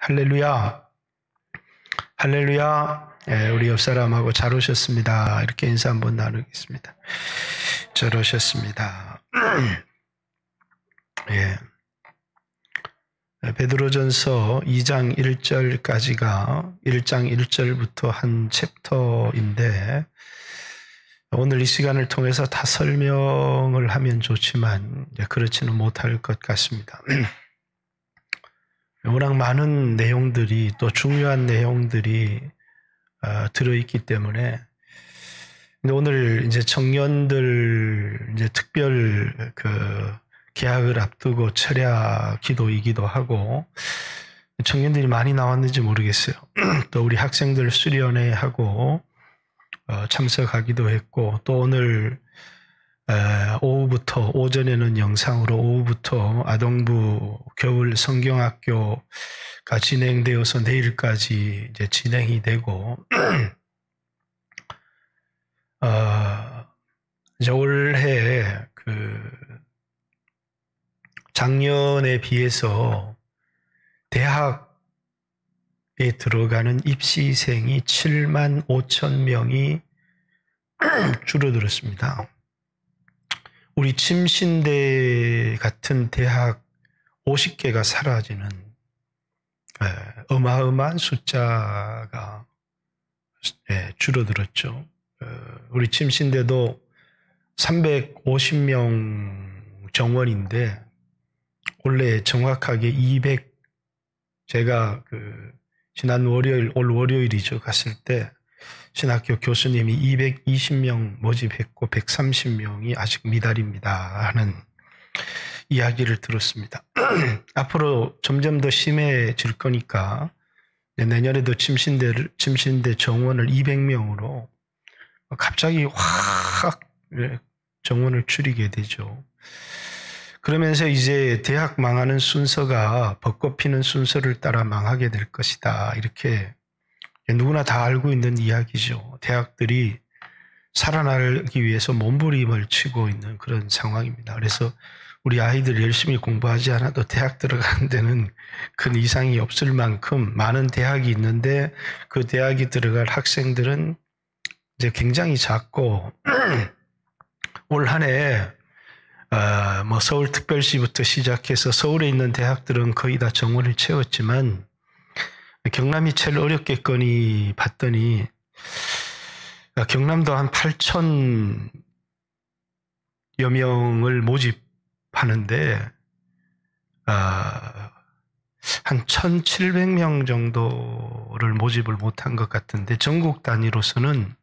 할렐루야. 할렐루야. 우리 옆 사람하고 잘 오셨습니다. 이렇게 인사 한번 나누겠습니다. 잘 오셨습니다. 베드로전서 2장 1절까지가 1장 1절부터 한 챕터인데 오늘 이 시간을 통해서 다 설명을 하면 좋지만 그렇지는 못할 것 같습니다. 워낙 많은 내용들이 또 중요한 내용들이 들어있기 때문에 근데 오늘 이제 청년들 이제 특별 개학을 앞두고 철야 기도이기도 하고 청년들이 많이 나왔는지 모르겠어요. 또 우리 학생들 수련회하고 참석하기도 했고 또 오늘 오후부터 오전에는 영상으로 오후부터 아동부 겨울 성경학교가 진행되어서 내일까지 이제 진행이 되고 이제 올해 작년에 비해서 대학에 들어가는 입시생이 7만 5천 명이 줄어들었습니다. 우리 침신대 같은 대학 50개가 사라지는 어마어마한 숫자가 줄어들었죠. 우리 침신대도 350명 정원인데 원래 정확하게 제가 지난 올 월요일이죠. 갔을 때 신학교 교수님이 220명 모집했고 130명이 아직 미달입니다 하는 이야기를 들었습니다. 앞으로 점점 더 심해질 거니까 내년에도 침신대 정원을 200명으로 갑자기 확 정원을 줄이게 되죠. 그러면서 이제 대학 망하는 순서가 벚꽃 피는 순서를 따라 망하게 될 것이다. 이렇게 누구나 다 알고 있는 이야기죠. 대학들이 살아나기 위해서 몸부림을 치고 있는 그런 상황입니다. 그래서 우리 아이들 열심히 공부하지 않아도 대학 들어가는 데는 큰 이상이 없을 만큼 많은 대학이 있는데 그 대학이 들어갈 학생들은 이제 굉장히 작고 올 한 해 서울특별시부터 시작해서 서울에 있는 대학들은 거의 다 정원을 채웠지만 경남이 제일 어렵겠거니 봤더니 경남도 한 8,000여 명을 모집하는데 한 1,700명 정도를 모집을 못한 것 같은데 전국 단위로서는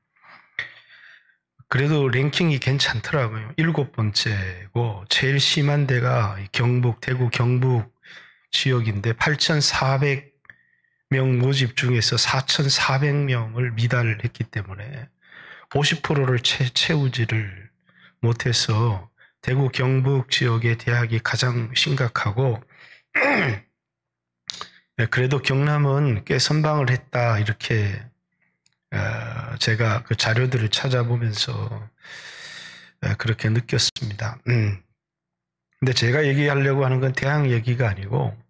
그래도 랭킹이 괜찮더라고요. 7번째고 제일 심한 데가 대구 경북 지역인데 8,400명 모집 중에서 4,400명을 미달했기 때문에 50%를 채우지를 못해서 대구 경북 지역의 대학이 가장 심각하고 그래도 경남은 꽤 선방을 했다 이렇게 제가 그 자료들을 찾아보면서 그렇게 느꼈습니다. 근데 제가 얘기하려고 하는 건 대학 얘기가 아니고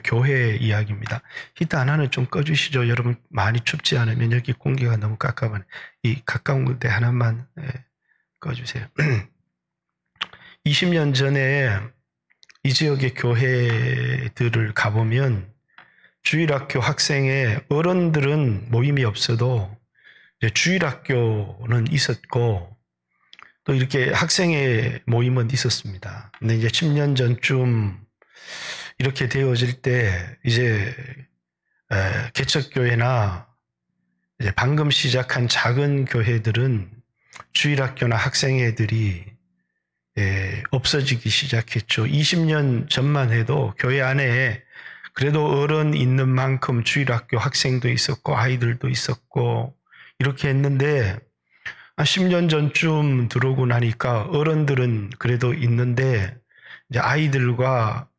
교회 이야기입니다. 히터 하나는 좀 꺼주시죠. 여러분 많이 춥지 않으면 여기 공기가 너무 깝깝하네. 이 가까운 곳에 하나만 꺼주세요. 20년 전에 이 지역의 교회들을 가보면 주일학교 학생의 어른들은 모임이 없어도 이제 주일학교는 있었고 또 이렇게 학생의 모임은 있었습니다. 근데 이제 10년 전쯤 이렇게 되어질 때 이제 개척교회나 이제 방금 시작한 작은 교회들은 주일학교나 학생회들이 없어지기 시작했죠. 20년 전만 해도 교회 안에 그래도 어른 있는 만큼 주일학교 학생도 있었고 아이들도 있었고 이렇게 했는데 한 10년 전쯤 들어오고 나니까 어른들은 그래도 있는데 이제 아이들과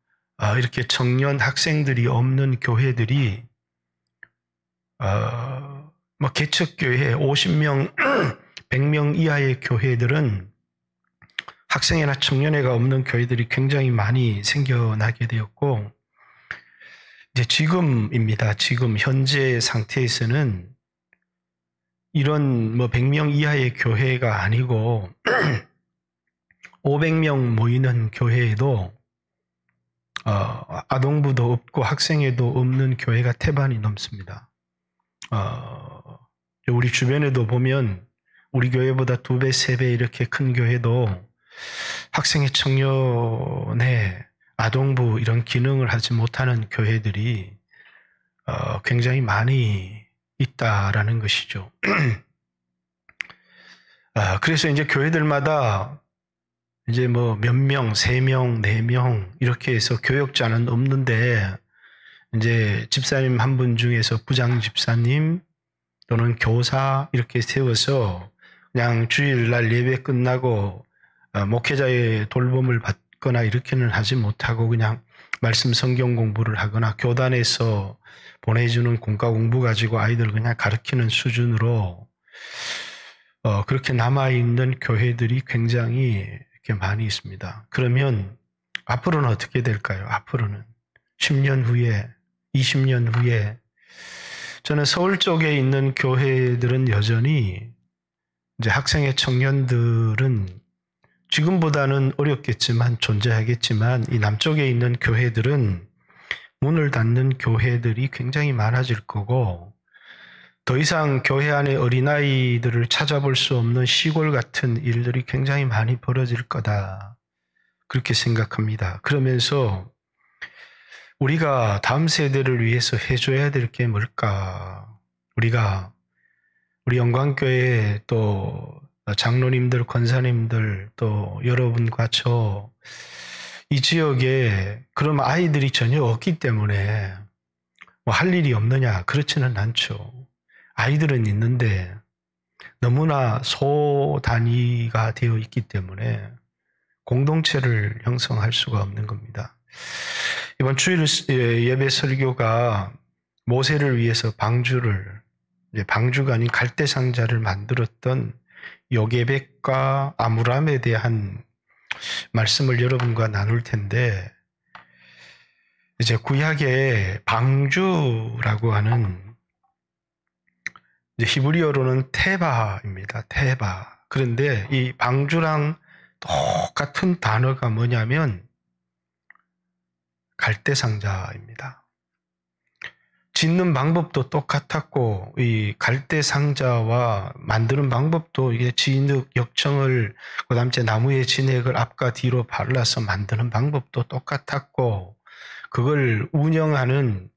이렇게 청년 학생들이 없는 교회들이 개척교회 50명, 100명 이하의 교회들은 학생회나 청년회가 없는 교회들이 굉장히 많이 생겨나게 되었고 이제 지금입니다. 지금 현재 상태에서는 이런 100명 이하의 교회가 아니고 500명 모이는 교회에도 아동부도 없고 학생회도 없는 교회가 태반이 넘습니다. 우리 주변에도 보면 우리 교회보다 2배, 3배 이렇게 큰 교회도 학생회 청년회, 아동부 이런 기능을 하지 못하는 교회들이 굉장히 많이 있다라는 것이죠. 그래서 이제 교회들마다 이제 몇 명, 3명, 4명 이렇게 해서 교역자는 없는데 이제 집사님 한 분 중에서 부장 집사님 또는 교사 이렇게 세워서 그냥 주일날 예배 끝나고 목회자의 돌봄을 받거나 이렇게는 하지 못하고 그냥 말씀 성경 공부를 하거나 교단에서 보내주는 공과 공부 가지고 아이들 그냥 가르치는 수준으로 그렇게 남아있는 교회들이 굉장히 이렇게 많이 있습니다. 그러면 앞으로는 어떻게 될까요? 앞으로는 10년 후에, 20년 후에 저는 서울 쪽에 있는 교회들은 여전히 이제 학생의 청년들은 지금보다는 어렵겠지만 존재하겠지만 이 남쪽에 있는 교회들은 문을 닫는 교회들이 굉장히 많아질 거고 더 이상 교회 안에 어린아이들을 찾아볼 수 없는 시골 같은 일들이 굉장히 많이 벌어질 거다. 그렇게 생각합니다. 그러면서 우리가 다음 세대를 위해서 해줘야 될 게 뭘까? 우리 영광교회 또 장로님들, 권사님들 또 여러분과 저 이 지역에 그럼 아이들이 전혀 없기 때문에 할 일이 없느냐? 그렇지는 않죠. 아이들은 있는데 너무나 소단위가 되어 있기 때문에 공동체를 형성할 수가 없는 겁니다. 이번 주일 예배 설교가 모세를 위해서 방주가 아닌 갈대상자를 만들었던 요게벳과 아므람에 대한 말씀을 여러분과 나눌 텐데 이제 구약의 방주라고 하는 이제 히브리어로는 테바입니다. 테바. 그런데 이 방주랑 똑같은 단어가 뭐냐면 갈대상자입니다. 짓는 방법도 똑같았고 이 갈대상자와 만드는 방법도 이게 진흙, 역청을 그다음에 나무의 진액을 앞과 뒤로 발라서 만드는 방법도 똑같았고 그걸 운영하는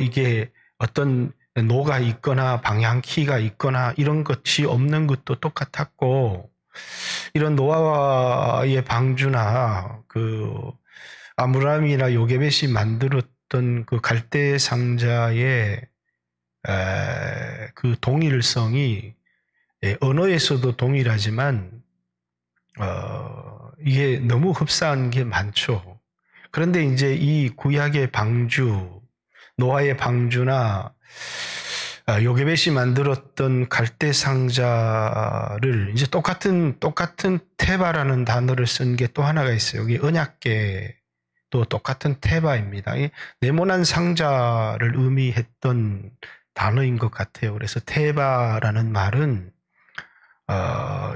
이게 어떤 노가 있거나 방향키가 있거나 이런 것이 없는 것도 똑같았고 이런 노아의 방주나 그 아므람이나 요게벳이 만들었던 그 갈대 상자의 그 동일성이 언어에서도 동일하지만 이게 너무 흡사한 게 많죠. 그런데 이제 이 구약의 방주, 노아의 방주나 요게벳이 만들었던 갈대 상자를 이제 똑같은 테바라는 단어를 쓴 게 또 하나가 있어요. 여기 언약궤 또 똑같은 테바입니다. 네모난 상자를 의미했던 단어인 것 같아요. 그래서 테바라는 말은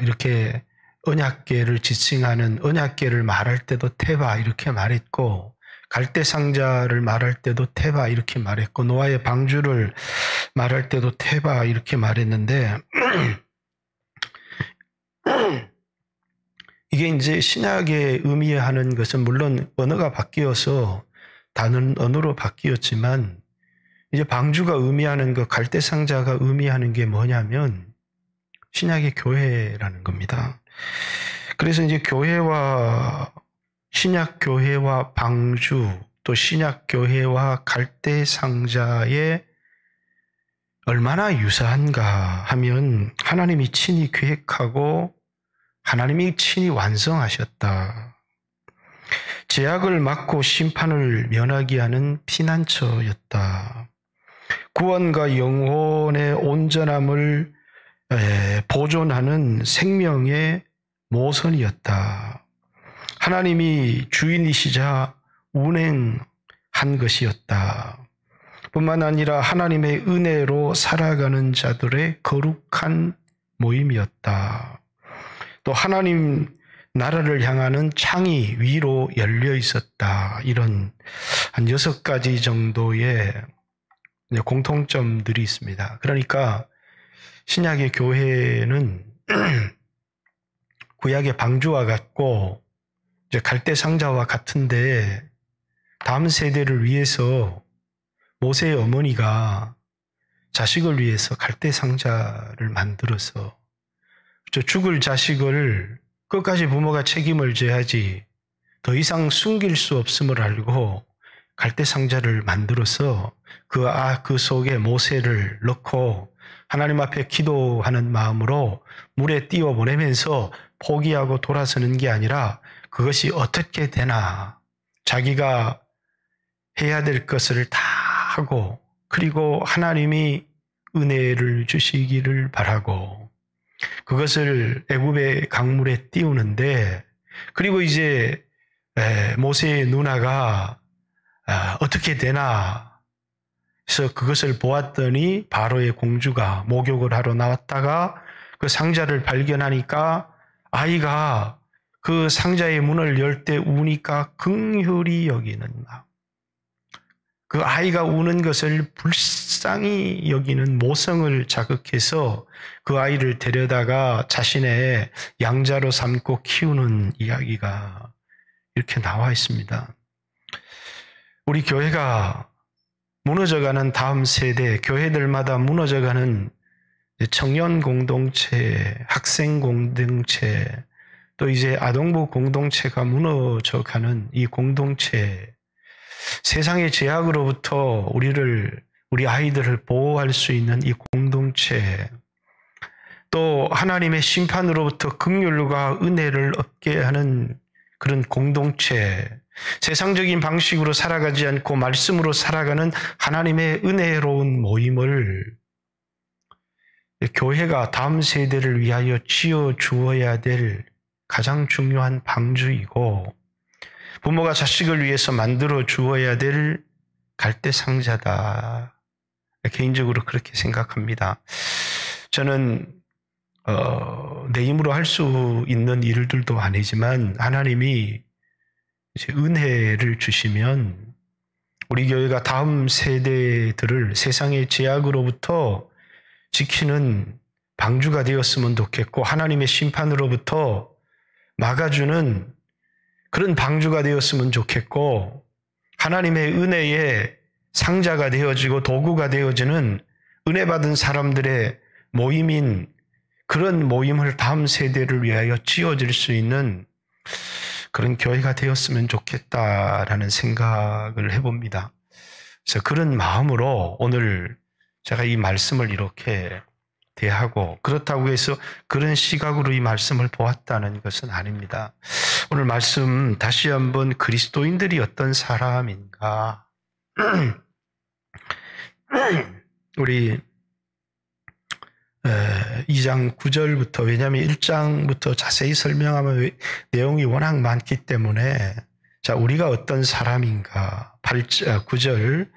이렇게 언약궤를 지칭하는 언약궤를 말할 때도 테바 이렇게 말했고 갈대 상자를 말할 때도 테바 이렇게 말했고 노아의 방주를 말할 때도 테바 이렇게 말했는데 이게 이제 신약에 의미하는 것은 물론 언어가 바뀌어서 다른 언어로 바뀌었지만 이제 방주가 의미하는 것, 갈대 상자가 의미하는 게 뭐냐면 신약의 교회라는 겁니다. 그래서 이제 신약 교회와 방주 또 신약 교회와 갈대 상자에 얼마나 유사한가 하면 하나님이 친히 계획하고 하나님이 친히 완성하셨다. 죄악을 막고 심판을 면하게 하는 피난처였다. 구원과 영혼의 온전함을 보존하는 생명의 모선이었다. 하나님이 주인이시자 운행한 것이었다. 뿐만 아니라 하나님의 은혜로 살아가는 자들의 거룩한 모임이었다. 또 하나님 나라를 향하는 창이 위로 열려 있었다. 이런 한 6가지 정도의 공통점들이 있습니다. 그러니까 신약의 교회는 구약의 방주와 같고 이제 갈대 상자와 같은데 다음 세대를 위해서 모세의 어머니가 자식을 위해서 갈대 상자를 만들어서 죽을 자식을 끝까지 부모가 책임을 져야지 더 이상 숨길 수 없음을 알고 갈대 상자를 만들어서 그 속에 모세를 넣고 하나님 앞에 기도하는 마음으로 물에 띄워 보내면서 포기하고 돌아서는 게 아니라 그것이 어떻게 되나 자기가 해야 될 것을 다 하고 그리고 하나님이 은혜를 주시기를 바라고 그것을 애굽의 강물에 띄우는데 그리고 이제 모세의 누나가 어떻게 되나 해서 그것을 보았더니 바로의 공주가 목욕을 하러 나왔다가 그 상자를 발견하니까 아이가 그 상자의 문을 열 때 우니까 긍휼히 여기는 마음. 그 아이가 우는 것을 불쌍히 여기는 모성을 자극해서 그 아이를 데려다가 자신의 양자로 삼고 키우는 이야기가 이렇게 나와 있습니다. 우리 교회가 무너져가는 다음 세대, 교회들마다 무너져가는 청년 공동체, 학생 공동체, 또 이제 아동부 공동체가 무너져가는 이 공동체, 세상의 제약으로부터 우리 아이들을 보호할 수 있는 이 공동체, 또 하나님의 심판으로부터 긍휼과 은혜를 얻게 하는 그런 공동체, 세상적인 방식으로 살아가지 않고 말씀으로 살아가는 하나님의 은혜로운 모임을 교회가 다음 세대를 위하여 지어 주어야 될 가장 중요한 방주이고 부모가 자식을 위해서 만들어 주어야 될 갈대 상자다. 개인적으로 그렇게 생각합니다. 저는 내 힘으로 할 수 있는 일들도 아니지만 하나님이 이제 은혜를 주시면 우리 교회가 다음 세대들을 세상의 제약으로부터 지키는 방주가 되었으면 좋겠고 하나님의 심판으로부터 막아주는 그런 방주가 되었으면 좋겠고 하나님의 은혜의 상자가 되어지고 도구가 되어지는 은혜 받은 사람들의 모임인 그런 모임을 다음 세대를 위하여 지어질 수 있는 그런 교회가 되었으면 좋겠다라는 생각을 해봅니다. 그래서 그런 마음으로 오늘 제가 이 말씀을 이렇게 대하고 그렇다고 해서 그런 시각으로 이 말씀을 보았다는 것은 아닙니다. 오늘 말씀 다시 한번 그리스도인들이 어떤 사람인가 우리 2장 9절부터 왜냐하면 1장부터 자세히 설명하면 내용이 워낙 많기 때문에 자 우리가 어떤 사람인가 9절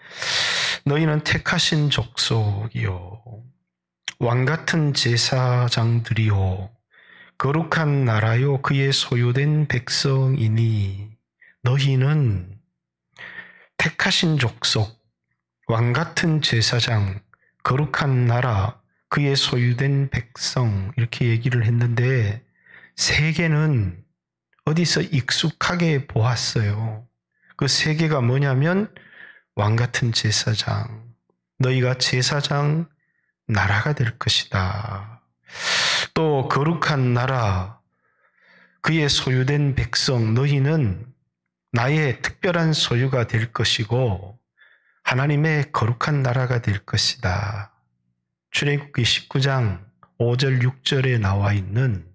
너희는 택하신 족속이요 왕같은 제사장들이요 거룩한 나라요 그의 소유된 백성이니 너희는 택하신 족속 왕같은 제사장 거룩한 나라 그의 소유된 백성 이렇게 얘기를 했는데 세 개는 어디서 익숙하게 보았어요. 그 세 개가 뭐냐면 왕같은 제사장 너희가 제사장 나라가 될 것이다. 또 거룩한 나라 그의 소유된 백성 너희는 나의 특별한 소유가 될 것이고 하나님의 거룩한 나라가 될 것이다. 출애굽기 19장 5절 6절에 나와 있는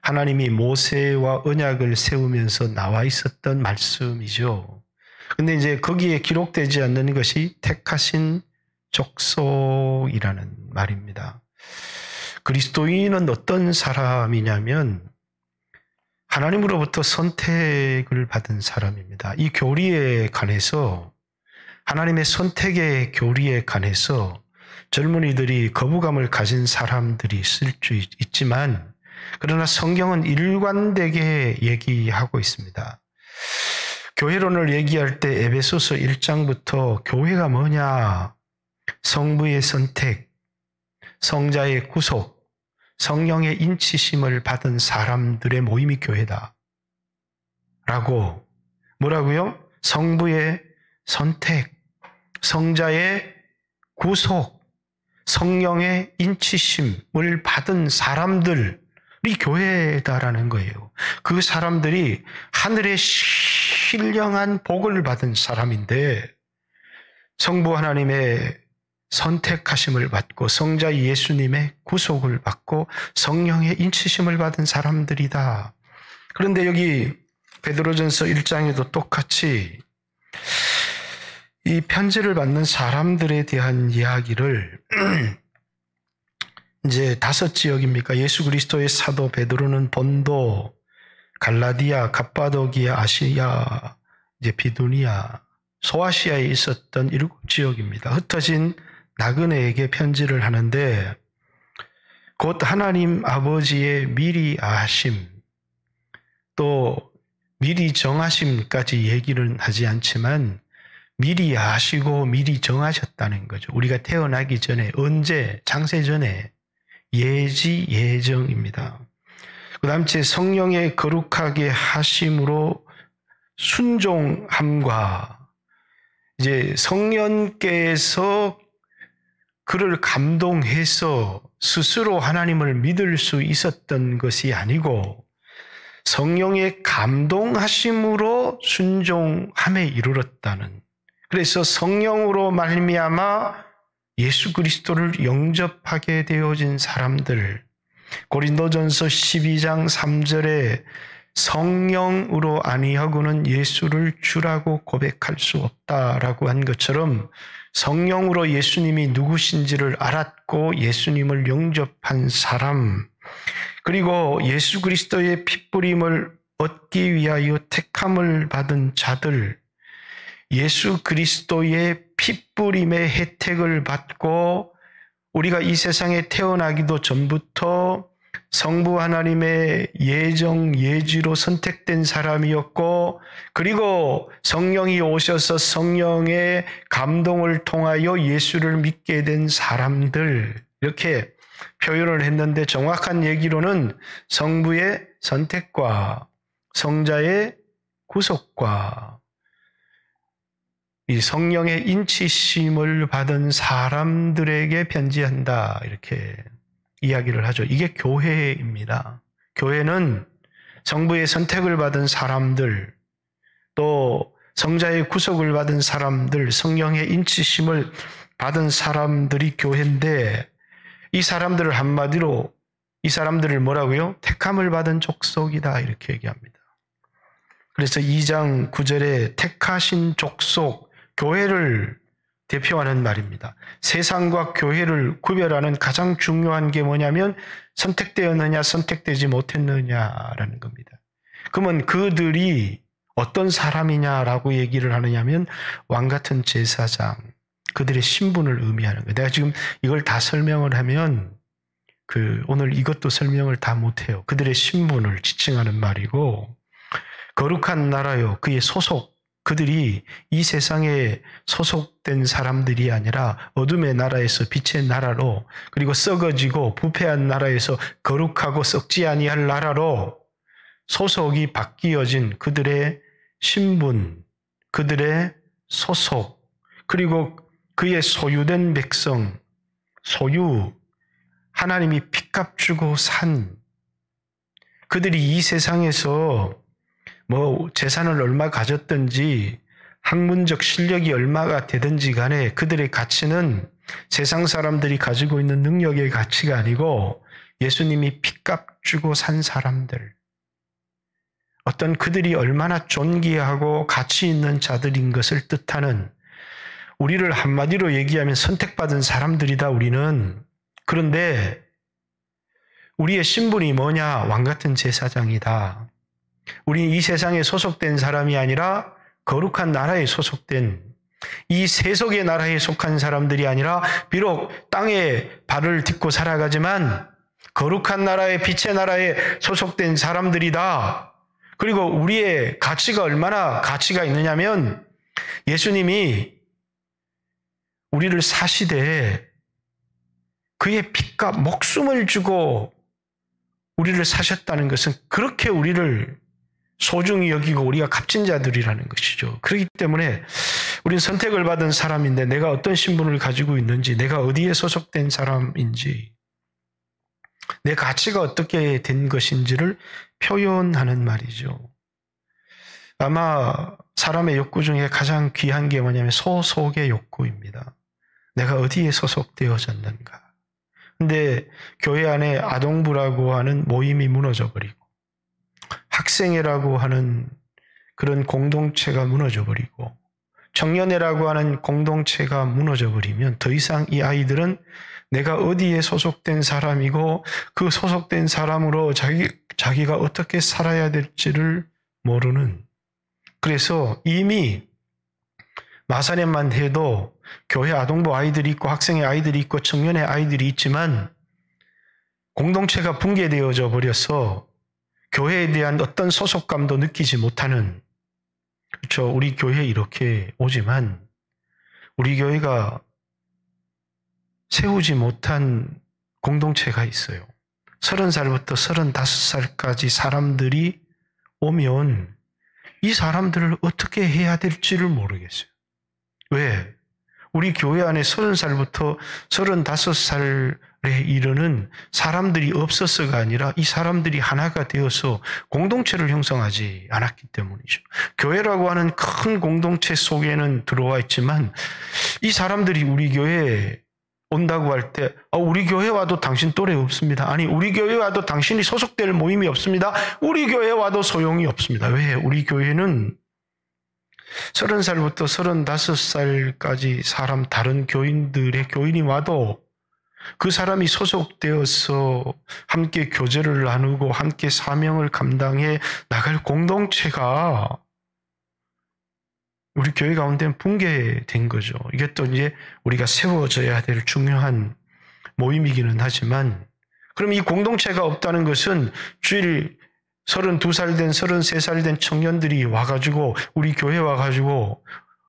하나님이 모세와 언약을 세우면서 나와 있었던 말씀이죠. 근데 이제 거기에 기록되지 않는 것이 택하신 족속이라는 말입니다. 그리스도인은 어떤 사람이냐면 하나님으로부터 선택을 받은 사람입니다. 이 교리에 관해서 하나님의 선택의 교리에 관해서 젊은이들이 거부감을 가진 사람들이 있을 수 있지만, 그러나 성경은 일관되게 얘기하고 있습니다. 교회론을 얘기할 때 에베소서 1장부터 교회가 뭐냐? 성부의 선택, 성자의 구속, 성령의 인치심을 받은 사람들의 모임이 교회다. 라고, 뭐라고요? 성부의 선택, 성자의 구속, 성령의 인치심을 받은 사람들이 교회다라는 거예요. 그 사람들이 하늘의 신령한 복을 받은 사람인데, 성부 하나님의 선택하심을 받고 성자 예수님의 구속을 받고 성령의 인치심을 받은 사람들이다. 그런데 여기 베드로전서 1장에도 똑같이 이 편지를 받는 사람들에 대한 이야기를 이제 5지역입니까? 예수 그리스도의 사도 베드로는 본도, 갈라디아, 갑바도기아, 아시아, 이제 비두니아, 소아시아에 있었던 7지역입니다. 흩어진 나그네에게 편지를 하는데, 곧 하나님 아버지의 미리 아심, 또 미리 정하심까지 얘기는 하지 않지만 미리 아시고 미리 정하셨다는 거죠. 우리가 태어나기 전에, 언제, 창세 전에 예지 예정입니다. 그 다음 제 성령의 거룩하게 하심으로 순종함과, 이제 성령께서 그를 감동해서 스스로 하나님을 믿을 수 있었던 것이 아니고 성령의 감동하심으로 순종함에 이르렀다는, 그래서 성령으로 말미암아 예수 그리스도를 영접하게 되어진 사람들, 고린도전서 12장 3절에 성령으로 아니하고는 예수를 주라고 고백할 수 없다라고 한 것처럼 성령으로 예수님이 누구신지를 알았고 예수님을 영접한 사람, 그리고 예수 그리스도의 핏부림을 얻기 위하여 택함을 받은 자들, 예수 그리스도의 핏부림의 혜택을 받고 우리가 이 세상에 태어나기도 전부터 성부 하나님의 예정 예지로 선택된 사람이었고, 그리고 성령이 오셔서 성령의 감동을 통하여 예수를 믿게 된 사람들, 이렇게 표현을 했는데, 정확한 얘기로는 성부의 선택과 성자의 구속과 이 성령의 인치심을 받은 사람들에게 편지한다, 이렇게 이야기를 하죠. 이게 교회입니다. 교회는 성부의 선택을 받은 사람들, 또 성자의 구속을 받은 사람들, 성령의 인치심을 받은 사람들이 교회인데, 이 사람들을 한마디로, 이 사람들을 뭐라고요? 택함을 받은 족속이다, 이렇게 얘기합니다. 그래서 2장 9절에 택하신 족속, 교회를 대표하는 말입니다. 세상과 교회를 구별하는 가장 중요한 게 뭐냐면 선택되었느냐 선택되지 못했느냐라는 겁니다. 그러면 그들이 어떤 사람이냐라고 얘기를 하느냐면 왕같은 제사장, 그들의 신분을 의미하는 거예요. 내가 지금 이걸 다 설명을 하면 오늘 이것도 설명을 다 못해요. 그들의 신분을 지칭하는 말이고, 거룩한 나라요, 그의 소속, 그들이 이 세상에 소속된 사람들이 아니라 어둠의 나라에서 빛의 나라로, 그리고 썩어지고 부패한 나라에서 거룩하고 썩지 아니할 나라로 소속이 바뀌어진 그들의 신분, 그들의 소속, 그리고 그의 소유된 백성, 소유, 하나님이 핏값 주고 산, 그들이 이 세상에서 재산을 얼마 가졌든지 학문적 실력이 얼마가 되든지 간에 그들의 가치는 세상 사람들이 가지고 있는 능력의 가치가 아니고 예수님이 핏값 주고 산 사람들, 어떤 그들이 얼마나 존귀하고 가치 있는 자들인 것을 뜻하는, 우리를 한마디로 얘기하면 선택받은 사람들이다, 우리는. 그런데 우리의 신분이 뭐냐? 왕같은 제사장이다. 우리 이 세상에 소속된 사람이 아니라 거룩한 나라에 소속된, 이 세속의 나라에 속한 사람들이 아니라 비록 땅에 발을 딛고 살아가지만 거룩한 나라의 빛의 나라에 소속된 사람들이다. 그리고 우리의 가치가 얼마나 가치가 있느냐면 예수님이 우리를 사시되 그의 피가 목숨을 주고 우리를 사셨다는 것은 그렇게 우리를 소중히 여기고 우리가 값진 자들이라는 것이죠. 그렇기 때문에 우리는 선택을 받은 사람인데 내가 어떤 신분을 가지고 있는지, 내가 어디에 소속된 사람인지, 내 가치가 어떻게 된 것인지를 표현하는 말이죠. 아마 사람의 욕구 중에 가장 귀한 게 뭐냐면 소속의 욕구입니다. 내가 어디에 소속되어졌는가. 근데 교회 안에 아동부라고 하는 모임이 무너져버리고 학생회라고 하는 그런 공동체가 무너져버리고 청년회라고 하는 공동체가 무너져버리면 더 이상 이 아이들은 내가 어디에 소속된 사람이고 그 소속된 사람으로 자기가 어떻게 살아야 될지를 모르는, 그래서 이미 마사넷만 해도 교회 아동부 아이들이 있고 학생의 아이들이 있고 청년의 아이들이 있지만 공동체가 붕괴되어져 버려서 교회에 대한 어떤 소속감도 느끼지 못하는, 그렇죠. 우리 교회에 이렇게 오지만 우리 교회가 세우지 못한 공동체가 있어요. 30살부터 35살까지 사람들이 오면 이 사람들을 어떻게 해야 될지를 모르겠어요. 왜? 우리 교회 안에 30살부터 35살에 이르는 사람들이 없어서가 아니라 이 사람들이 하나가 되어서 공동체를 형성하지 않았기 때문이죠. 교회라고 하는 큰 공동체 속에는 들어와 있지만 이 사람들이 우리 교회에 온다고 할 때 우리 교회 와도 당신 또래 없습니다. 아니, 우리 교회 와도 당신이 소속될 모임이 없습니다. 우리 교회 와도 소용이 없습니다. 왜? 우리 교회는 30살부터 35살까지 사람 다른 교인들의 교인이 와도 그 사람이 소속되어서 함께 교제를 나누고 함께 사명을 감당해 나갈 공동체가 우리 교회 가운데는 붕괴된 거죠. 이게 또 이제 우리가 세워져야 될 중요한 모임이기는 하지만, 그럼 이 공동체가 없다는 것은 주일 32살 된 33살 된 청년들이 와가지고 우리 교회 와가지고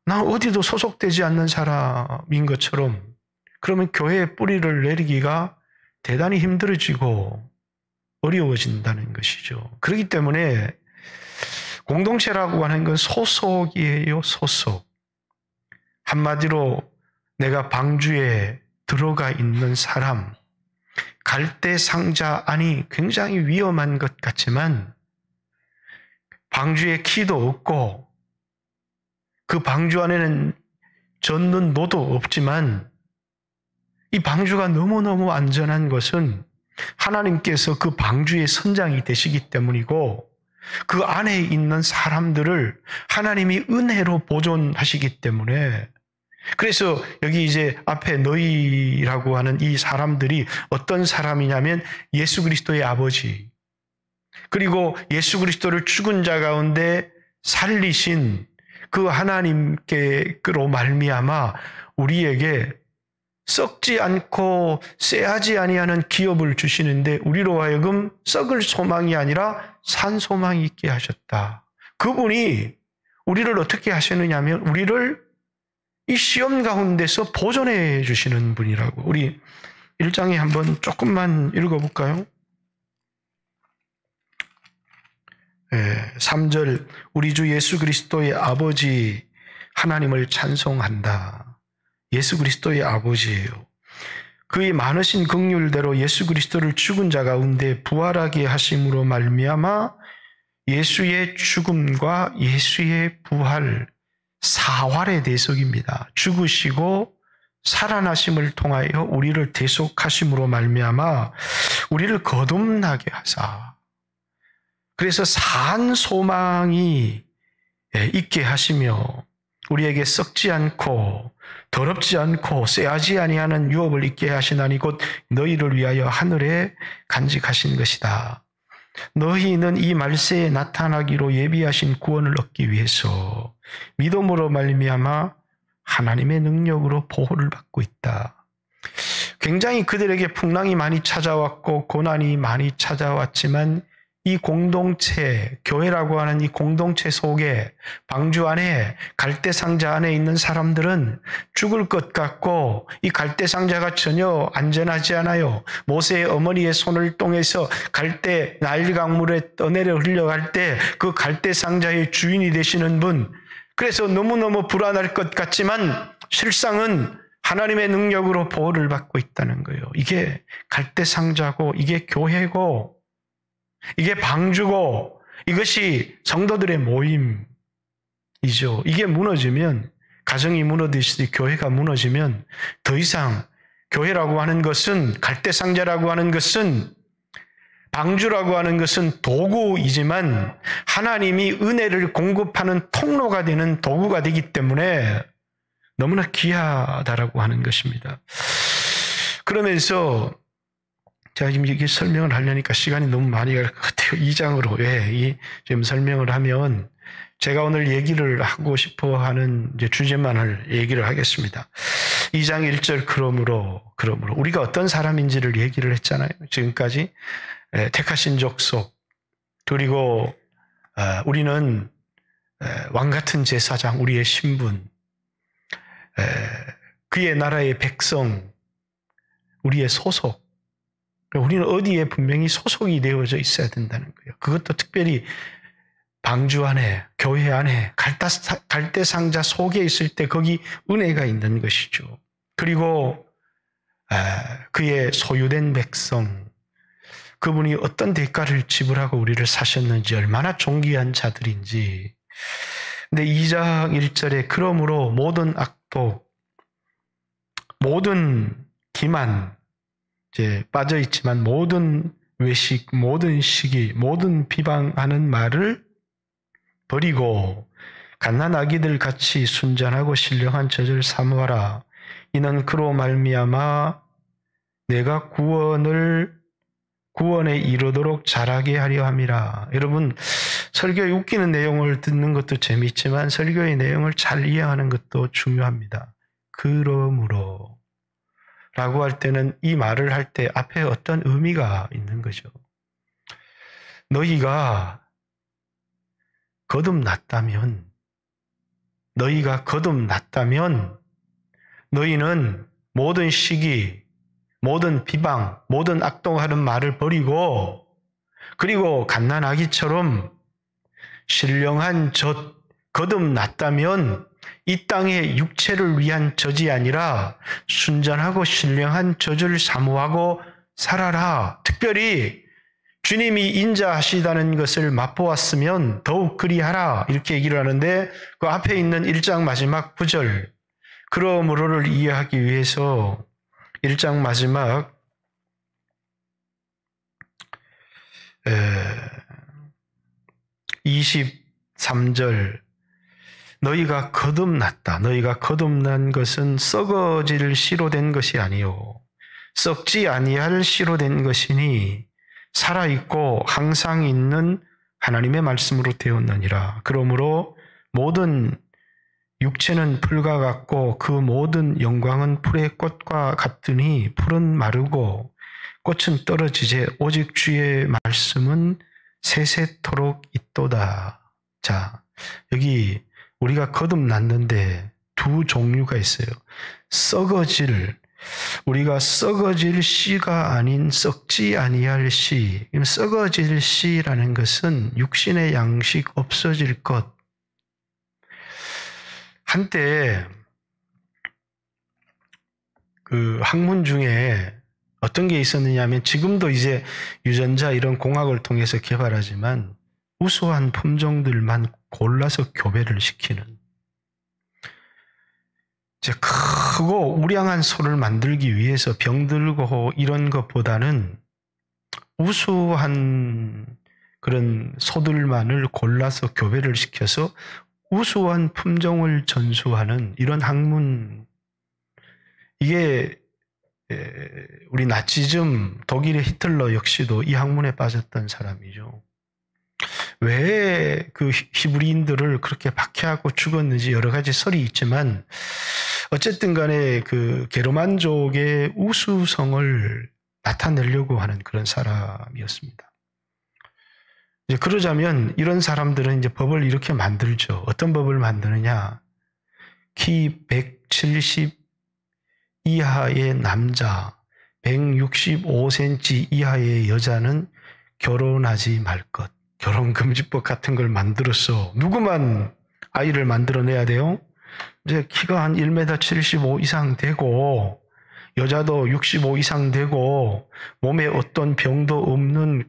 나 어디도 소속되지 않는 사람인 것처럼, 그러면 교회에 뿌리를 내리기가 대단히 힘들어지고 어려워진다는 것이죠. 그렇기 때문에 공동체라고 하는 건 소속이에요. 소속. 한마디로 내가 방주에 들어가 있는 사람, 갈대 상자 안이 굉장히 위험한 것 같지만 방주에 키도 없고 그 방주 안에는 젖는 노도 없지만 이 방주가 너무너무 안전한 것은 하나님께서 그 방주의 선장이 되시기 때문이고 그 안에 있는 사람들을 하나님이 은혜로 보존하시기 때문에, 그래서 여기 이제 앞에 너희라고 하는 이 사람들이 어떤 사람이냐면 예수 그리스도의 아버지, 그리고 예수 그리스도를 죽은 자 가운데 살리신 그 하나님께로 말미암아 우리에게 썩지 않고 쎄하지 아니하는 기업을 주시는데 우리로 하여금 썩을 소망이 아니라 산 소망이 있게 하셨다. 그분이 우리를 어떻게 하시느냐 하면 우리를 이 시험 가운데서 보존해 주시는 분이라고. 우리 1장에 한번 조금만 읽어볼까요? 3절, 우리 주 예수 그리스도의 아버지 하나님을 찬송한다. 예수 그리스도의 아버지예요. 그의 많으신 긍휼대로 예수 그리스도를 죽은 자 가운데 부활하게 하심으로 말미암아 예수의 죽음과 예수의 부활, 사활의 대속입니다. 죽으시고 살아나심을 통하여 우리를 대속하심으로 말미암아 우리를 거듭나게 하사, 그래서 산 소망이 있게 하시며 우리에게 썩지 않고 더럽지 않고 쎄하지 아니하는 유업을 있게 하시나니 곧 너희를 위하여 하늘에 간직하신 것이다. 너희는 이 말세에 나타나기로 예비하신 구원을 얻기 위해서 믿음으로 말미암아 하나님의 능력으로 보호를 받고 있다. 굉장히 그들에게 풍랑이 많이 찾아왔고 고난이 많이 찾아왔지만 이 공동체, 교회라고 하는 이 공동체 속에 방주 안에 갈대상자 안에 있는 사람들은 죽을 것 같고 이 갈대상자가 전혀 안전하지 않아요. 모세의 어머니의 손을 통해서 갈대 나일 강물에 떠내려 흘러갈 때 그 갈대상자의 주인이 되시는 분, 그래서 너무너무 불안할 것 같지만 실상은 하나님의 능력으로 보호를 받고 있다는 거예요. 이게 갈대상자고 이게 교회고 이게 방주고 이것이 성도들의 모임이죠. 이게 무너지면, 가정이 무너지듯이 교회가 무너지면 더 이상 교회라고 하는 것은, 갈대상자라고 하는 것은, 방주라고 하는 것은 도구이지만 하나님이 은혜를 공급하는 통로가 되는 도구가 되기 때문에 너무나 귀하다라고 하는 것입니다. 그러면서 제가 지금 이게 설명을 하려니까 시간이 너무 많이 갈 것 같아요. 2장으로. 지금 설명을 하면 제가 오늘 얘기를 하고 싶어 하는 주제만을 얘기를 하겠습니다. 2장 1절 그러므로 우리가 어떤 사람인지를 얘기를 했잖아요. 지금까지 택하신 족속, 그리고 우리는 왕 같은 제사장, 우리의 신분, 그의 나라의 백성, 우리의 소속, 우리는 어디에 분명히 소속이 되어져 있어야 된다는 거예요. 그것도 특별히 방주 안에, 교회 안에, 갈대상자 속에 있을 때 거기 은혜가 있는 것이죠. 그리고 그의 소유된 백성, 그분이 어떤 대가를 지불하고 우리를 사셨는지, 얼마나 존귀한 자들인지. 근데 2장 1절에 그러므로 모든 악독, 모든 기만, 이제 빠져 있지만 모든 외식, 모든 시기, 모든 비방하는 말을 버리고 갓난아기들 같이 순전하고 신령한 젖을 사모하라. 이는 그로 말미암아 내가 구원에 이르도록 자라게 하려 함이라. 여러분, 설교에 웃기는 내용을 듣는 것도 재미있지만 설교의 내용을 잘 이해하는 것도 중요합니다. 그러므로 라고 할 때는 이 말을 할 때 앞에 어떤 의미가 있는 거죠. 너희가 거듭났다면 너희는 모든 시기, 모든 비방, 모든 악동하는 말을 버리고, 그리고 갓난아기처럼 신령한 젖, 거듭났다면 이 땅의 육체를 위한 젖이 아니라 순전하고 신령한 젖을 사모하고 살아라. 특별히 주님이 인자하시다는 것을 맛보았으면 더욱 그리하라. 이렇게 얘기를 하는데 그 앞에 있는 1장 마지막 9절, 그러므로를 이해하기 위해서 1장 마지막 23절, 너희가 거듭났다. 너희가 거듭난 것은 썩어질 씨로 된 것이 아니요 썩지 아니할 씨로 된 것이니 살아있고 항상 있는 하나님의 말씀으로 되었느니라. 그러므로 모든 육체는 풀과 같고 그 모든 영광은 풀의 꽃과 같으니 풀은 마르고 꽃은 떨어지제 오직 주의 말씀은 세세토록 있도다. 자, 여기 우리가 거듭났는데 두 종류가 있어요. 우리가 썩어질 씨가 아닌 썩지 아니할 씨. 썩어질 씨라는 것은 육신의 양식, 없어질 것. 한때 그 학문 중에 어떤 게 있었느냐 하면, 지금도 이제 유전자 이런 공학을 통해서 개발하지만 우수한 품종들만 골라서 교배를 시키는, 이제 크고 우량한 소를 만들기 위해서 병들고 이런 것보다는 우수한 그런 소들만을 골라서 교배를 시켜서 우수한 품종을 전수하는 이런 학문, 이게 우리 나치즘, 독일의 히틀러 역시도 이 학문에 빠졌던 사람이죠. 왜 그 히브리인들을 그렇게 박해하고 죽었는지 여러 가지 설이 있지만 어쨌든 간에 그 게르만족의 우수성을 나타내려고 하는 그런 사람이었습니다. 이제 그러자면 이런 사람들은 이제 법을 이렇게 만들죠. 어떤 법을 만드느냐? 키 170 이하의 남자, 165cm 이하의 여자는 결혼하지 말 것. 결혼금지법 같은 걸 만들어서 누구만 아이를 만들어내야 돼요? 이제 키가 한 1m 75 이상 되고 여자도 65 이상 되고 몸에 어떤 병도 없는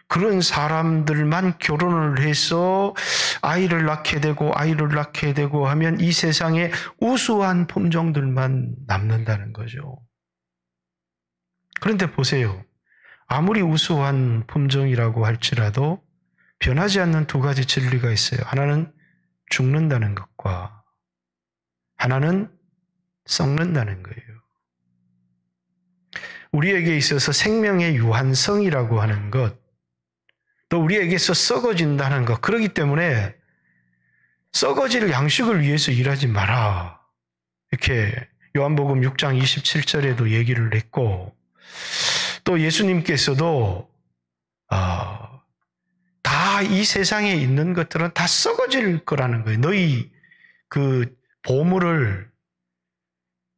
그런 사람들만 결혼을 해서 아이를 낳게 되고 하면 이 세상에 우수한 품종들만 남는다는 거죠. 그런데 보세요. 아무리 우수한 품종이라고 할지라도 변하지 않는 두 가지 진리가 있어요. 하나는 죽는다는 것과 하나는 썩는다는 거예요. 우리에게 있어서 생명의 유한성이라고 하는 것, 또 우리에게서 썩어진다는 것, 그렇기 때문에 썩어질 양식을 위해서 일하지 마라. 이렇게 요한복음 6장 27절에도 얘기를 했고, 또 예수님께서도 다 이 세상에 있는 것들은 다 썩어질 거라는 거예요. 너희 그 보물을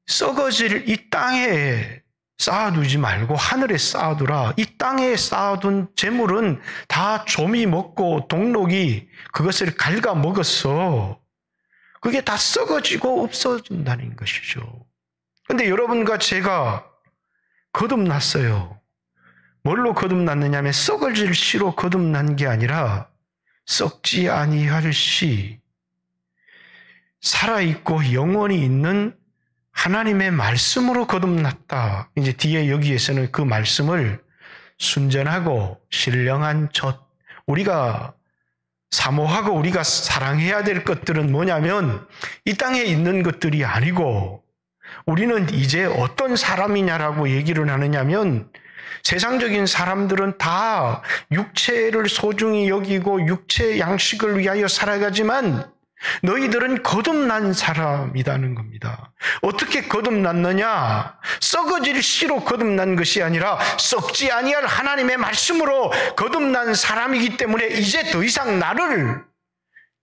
썩어질 이 땅에 쌓아두지 말고 하늘에 쌓아두라. 이 땅에 쌓아둔 재물은 다 좀이 먹고 동록이 그것을 갉아먹었어. 그게 다 썩어지고 없어진다는 것이죠. 그런데 여러분과 제가 거듭났어요. 뭘로 거듭났느냐 하면 썩어질 씨로 거듭난 게 아니라 썩지 아니할 씨, 살아있고 영원히 있는 하나님의 말씀으로 거듭났다. 이제 뒤에 여기에서는 그 말씀을 순전하고 신령한 젖, 우리가 사모하고 우리가 사랑해야 될 것들은 뭐냐면 이 땅에 있는 것들이 아니고 우리는 이제 어떤 사람이냐라고 얘기를 하느냐면 세상적인 사람들은 다 육체를 소중히 여기고 육체 양식을 위하여 살아가지만 너희들은 거듭난 사람이라는 겁니다. 어떻게 거듭났느냐? 썩어질 씨로 거듭난 것이 아니라 썩지 아니할 하나님의 말씀으로 거듭난 사람이기 때문에 이제 더 이상 나를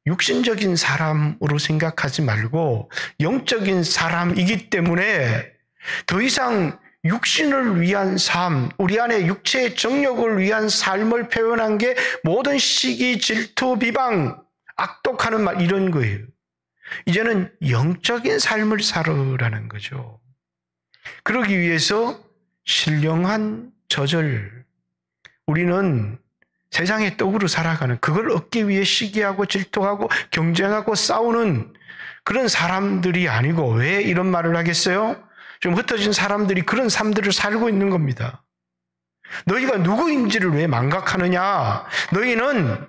육신적인 사람으로 생각하지 말고 영적인 사람이기 때문에 더 이상 육신을 위한 삶, 우리 안에 육체의 정욕을 위한 삶을 표현한 게 모든 시기, 질투, 비방, 악독하는 말 이런 거예요. 이제는 영적인 삶을 살으라는 거죠. 그러기 위해서 신령한 저절, 우리는 세상의 떡으로 살아가는, 그걸 얻기 위해 시기하고 질투하고 경쟁하고 싸우는 그런 사람들이 아니고, 왜 이런 말을 하겠어요? 좀 흩어진 사람들이 그런 삶들을 살고 있는 겁니다. 너희가 누구인지를 왜 망각하느냐? 너희는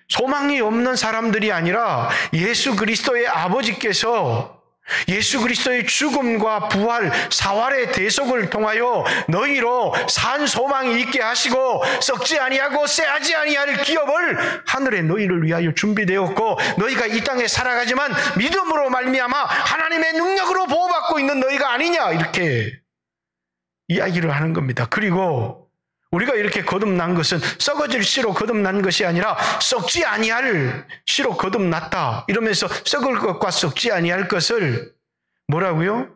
소망이 없는 사람들이 아니라 예수 그리스도의 아버지께서 예수 그리스도의 죽음과 부활, 사활의 대속을 통하여 너희로 산 소망이 있게 하시고 썩지 아니하고 쇠하지 아니할 기업을 하늘에 너희를 위하여 준비되었고 너희가 이 땅에 살아가지만 믿음으로 말미암아 하나님의 능력으로 보호받고 있는 너희가 아니냐 이렇게 이야기를 하는 겁니다. 그리고 우리가 이렇게 거듭난 것은 썩어질 씨로 거듭난 것이 아니라 썩지 아니할 씨로 거듭났다. 이러면서 썩을 것과 썩지 아니할 것을 뭐라고요?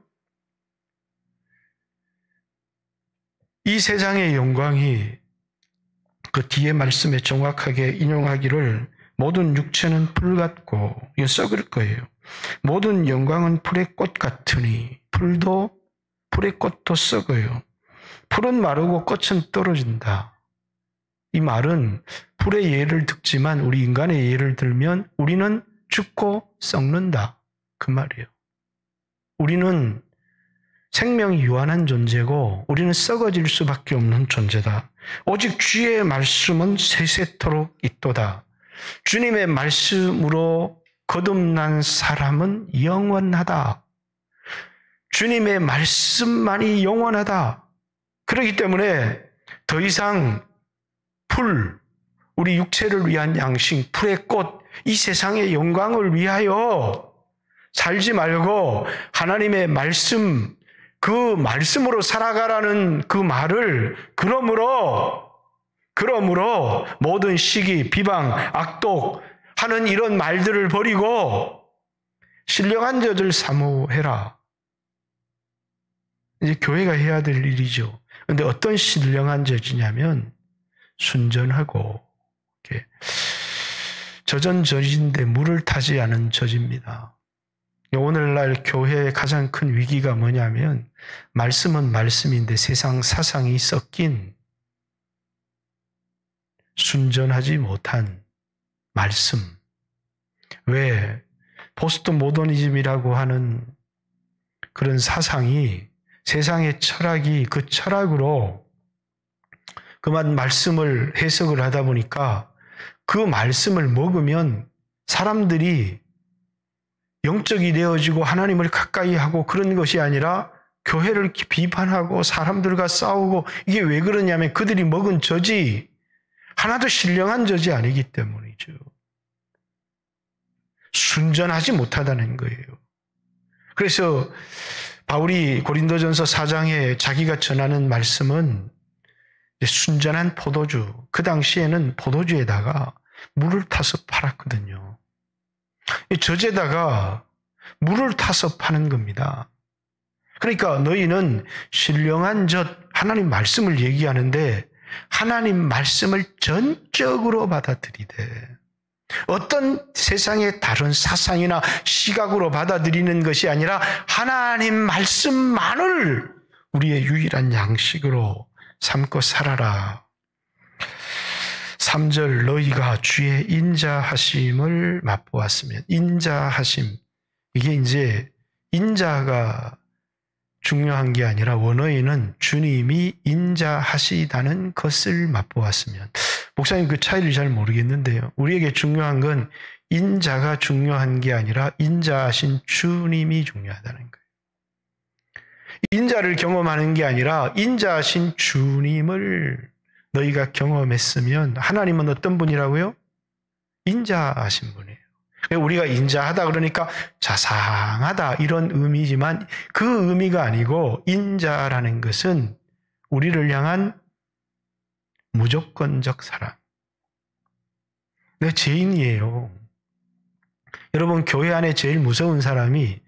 이 세상의 영광이 그 뒤에 말씀에 정확하게 인용하기를 모든 육체는 풀 같고 이거 썩을 거예요. 모든 영광은 풀의 꽃 같으니 풀의 꽃도 썩어요. 풀은 마르고 꽃은 떨어진다. 이 말은 풀의 예를 듣지만 우리 인간의 예를 들면 우리는 죽고 썩는다. 그 말이에요. 우리는 생명이 유한한 존재고 우리는 썩어질 수밖에 없는 존재다. 오직 주의 말씀은 세세토록 있도다. 주님의 말씀으로 거듭난 사람은 영원하다. 주님의 말씀만이 영원하다. 그렇기 때문에 더 이상 풀, 우리 육체를 위한 양식, 풀의 꽃, 이 세상의 영광을 위하여 살지 말고 하나님의 말씀, 그 말씀으로 살아가라는 그 말을 그러므로 모든 시기, 비방, 악독 하는 이런 말들을 버리고 신령한 젖을 사모해라. 이제 교회가 해야 될 일이죠. 그런데 어떤 신령한 젖이냐면 순전하고 이렇게 젖은 젖인데 물을 타지 않은 젖입니다. 오늘날 교회의 가장 큰 위기가 뭐냐면 말씀은 말씀인데 세상 사상이 섞인 순전하지 못한 말씀. 왜? 포스트 모더니즘이라고 하는 그런 사상이 세상의 철학이 그 철학으로 그만 말씀을 해석을 하다 보니까 그 말씀을 먹으면 사람들이 영적이 되어지고 하나님을 가까이 하고 그런 것이 아니라 교회를 비판하고 사람들과 싸우고 이게 왜 그러냐면 그들이 먹은 젖이 하나도 신령한 젖이 아니기 때문이죠. 순전하지 못하다는 거예요. 그래서 바울이 고린도전서 4장에 자기가 전하는 말씀은 순전한 포도주, 그 당시에는 포도주에다가 물을 타서 팔았거든요. 이 젖에다가 물을 타서 파는 겁니다. 그러니까 너희는 신령한 젖, 하나님 말씀을 얘기하는데 하나님 말씀을 전적으로 받아들이되 어떤 세상의 다른 사상이나 시각으로 받아들이는 것이 아니라 하나님 말씀만을 우리의 유일한 양식으로 삼고 살아라. 3절 너희가 주의 인자하심을 맛보았으면 인자하심 이게 이제 인자가 중요한 게 아니라 원어에는 주님이 인자하시다는 것을 맛보았으면 목사님 그 차이를 잘 모르겠는데요. 우리에게 중요한 건 인자가 중요한 게 아니라 인자하신 주님이 중요하다는 거예요. 인자를 경험하는 게 아니라 인자하신 주님을 너희가 경험했으면 하나님은 어떤 분이라고요? 인자하신 분이에요. 우리가 인자하다 그러니까 자상하다 이런 의미지만 그 의미가 아니고 인자라는 것은 우리를 향한 무조건적 사랑. 내가 죄인이에요. 여러분 교회 안에 제일 무서운 사람이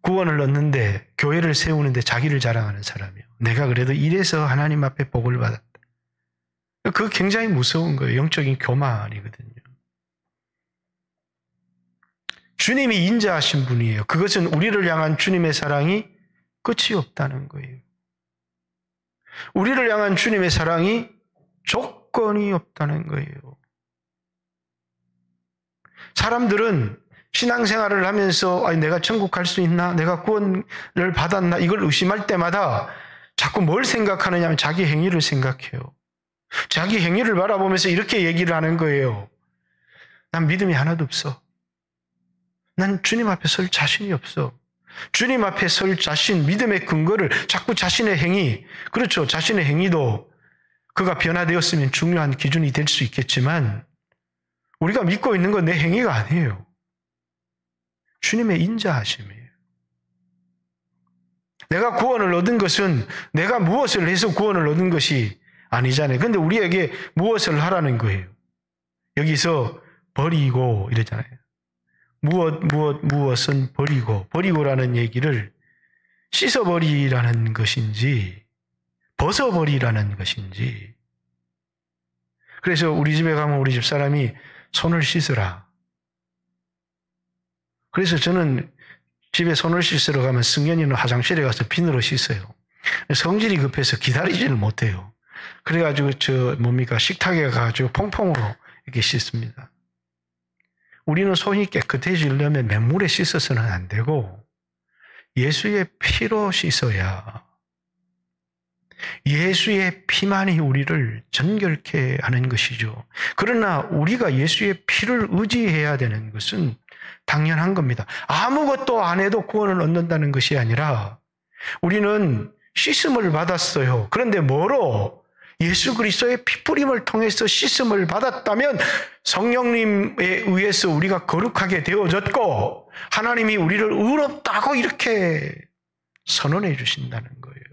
구원을 얻는데 교회를 세우는데 자기를 자랑하는 사람이에요. 내가 그래도 이래서 하나님 앞에 복을 받았다. 그거 굉장히 무서운 거예요. 영적인 교만이거든요. 주님이 인자하신 분이에요. 그것은 우리를 향한 주님의 사랑이 끝이 없다는 거예요. 우리를 향한 주님의 사랑이 조건이 없다는 거예요. 사람들은 신앙생활을 하면서 내가 천국 갈 수 있나? 내가 구원을 받았나? 이걸 의심할 때마다 자꾸 뭘 생각하느냐 하면 자기 행위를 생각해요. 자기 행위를 바라보면서 이렇게 얘기를 하는 거예요. 난 믿음이 하나도 없어. 난 주님 앞에 설 자신이 없어. 주님 앞에 설 자신, 믿음의 근거를 자꾸 자신의 행위, 그렇죠. 자신의 행위도 그가 변화되었으면 중요한 기준이 될 수 있겠지만 우리가 믿고 있는 건 내 행위가 아니에요. 주님의 인자하심이에요. 내가 구원을 얻은 것은 내가 무엇을 해서 구원을 얻은 것이 아니잖아요. 그런데 우리에게 무엇을 하라는 거예요. 여기서 버리고 이러잖아요. 무엇은 버리고라는 얘기를 씻어버리라는 것인지 벗어버리라는 것인지. 그래서 우리 집에 가면 우리 집사람이 손을 씻으라. 그래서 저는 집에 손을 씻으러 가면 승현이는 화장실에 가서 비누로 씻어요. 성질이 급해서 기다리지를 못해요. 그래가지고 식탁에 가가지고 퐁퐁으로 이렇게 씻습니다. 우리는 손이 깨끗해지려면 맹물에 씻어서는 안 되고 예수의 피로 씻어야 예수의 피만이 우리를 정결케 하는 것이죠. 그러나 우리가 예수의 피를 의지해야 되는 것은 당연한 겁니다. 아무것도 안 해도 구원을 얻는다는 것이 아니라 우리는 씻음을 받았어요. 그런데 뭐로? 예수 그리스도의 피뿌림을 통해서 씻음을 받았다면 성령님에 의해서 우리가 거룩하게 되어졌고 하나님이 우리를 의롭다고 이렇게 선언해 주신다는 거예요.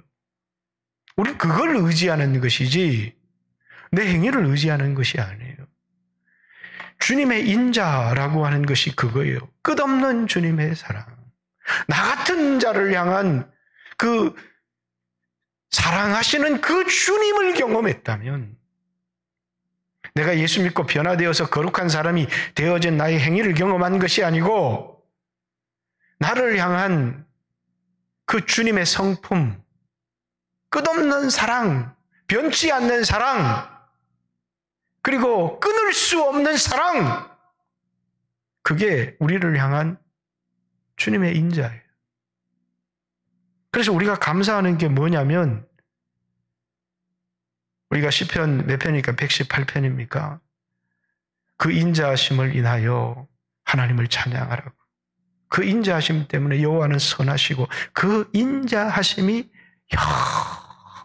우리는 그걸 의지하는 것이지 내 행위를 의지하는 것이 아니에요. 주님의 인자라고 하는 것이 그거예요. 끝없는 주님의 사랑. 나 같은 자를 향한 그 사랑하시는 그 주님을 경험했다면 내가 예수 믿고 변화되어서 거룩한 사람이 되어진 나의 행위를 경험한 것이 아니고 나를 향한 그 주님의 성품, 끝없는 사랑, 변치 않는 사랑, 그리고 끊을 수 없는 사랑, 그게 우리를 향한 주님의 인자예요. 그래서 우리가 감사하는 게 뭐냐면 우리가 시편 몇 편입니까? 118편입니까? 그 인자하심을 인하여 하나님을 찬양하라고. 그 인자하심 때문에 여호와는 선하시고 그 인자하심이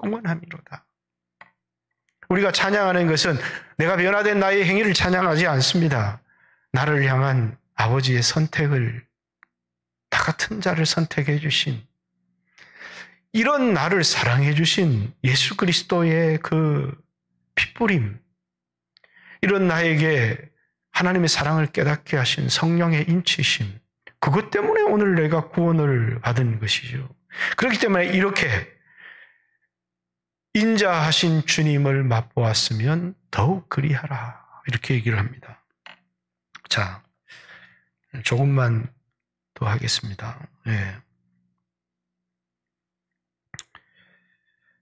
영원함이로다. 우리가 찬양하는 것은 내가 변화된 나의 행위를 찬양하지 않습니다. 나를 향한 아버지의 선택을, 나 같은 자를 선택해 주신, 이런 나를 사랑해 주신 예수 그리스도의 그 피뿌림, 이런 나에게 하나님의 사랑을 깨닫게 하신 성령의 인치심, 그것 때문에 오늘 내가 구원을 받은 것이죠. 그렇기 때문에 이렇게 인자하신 주님을 맛보았으면 더욱 그리하라, 이렇게 얘기를 합니다. 자, 조금만 더 하겠습니다. 예.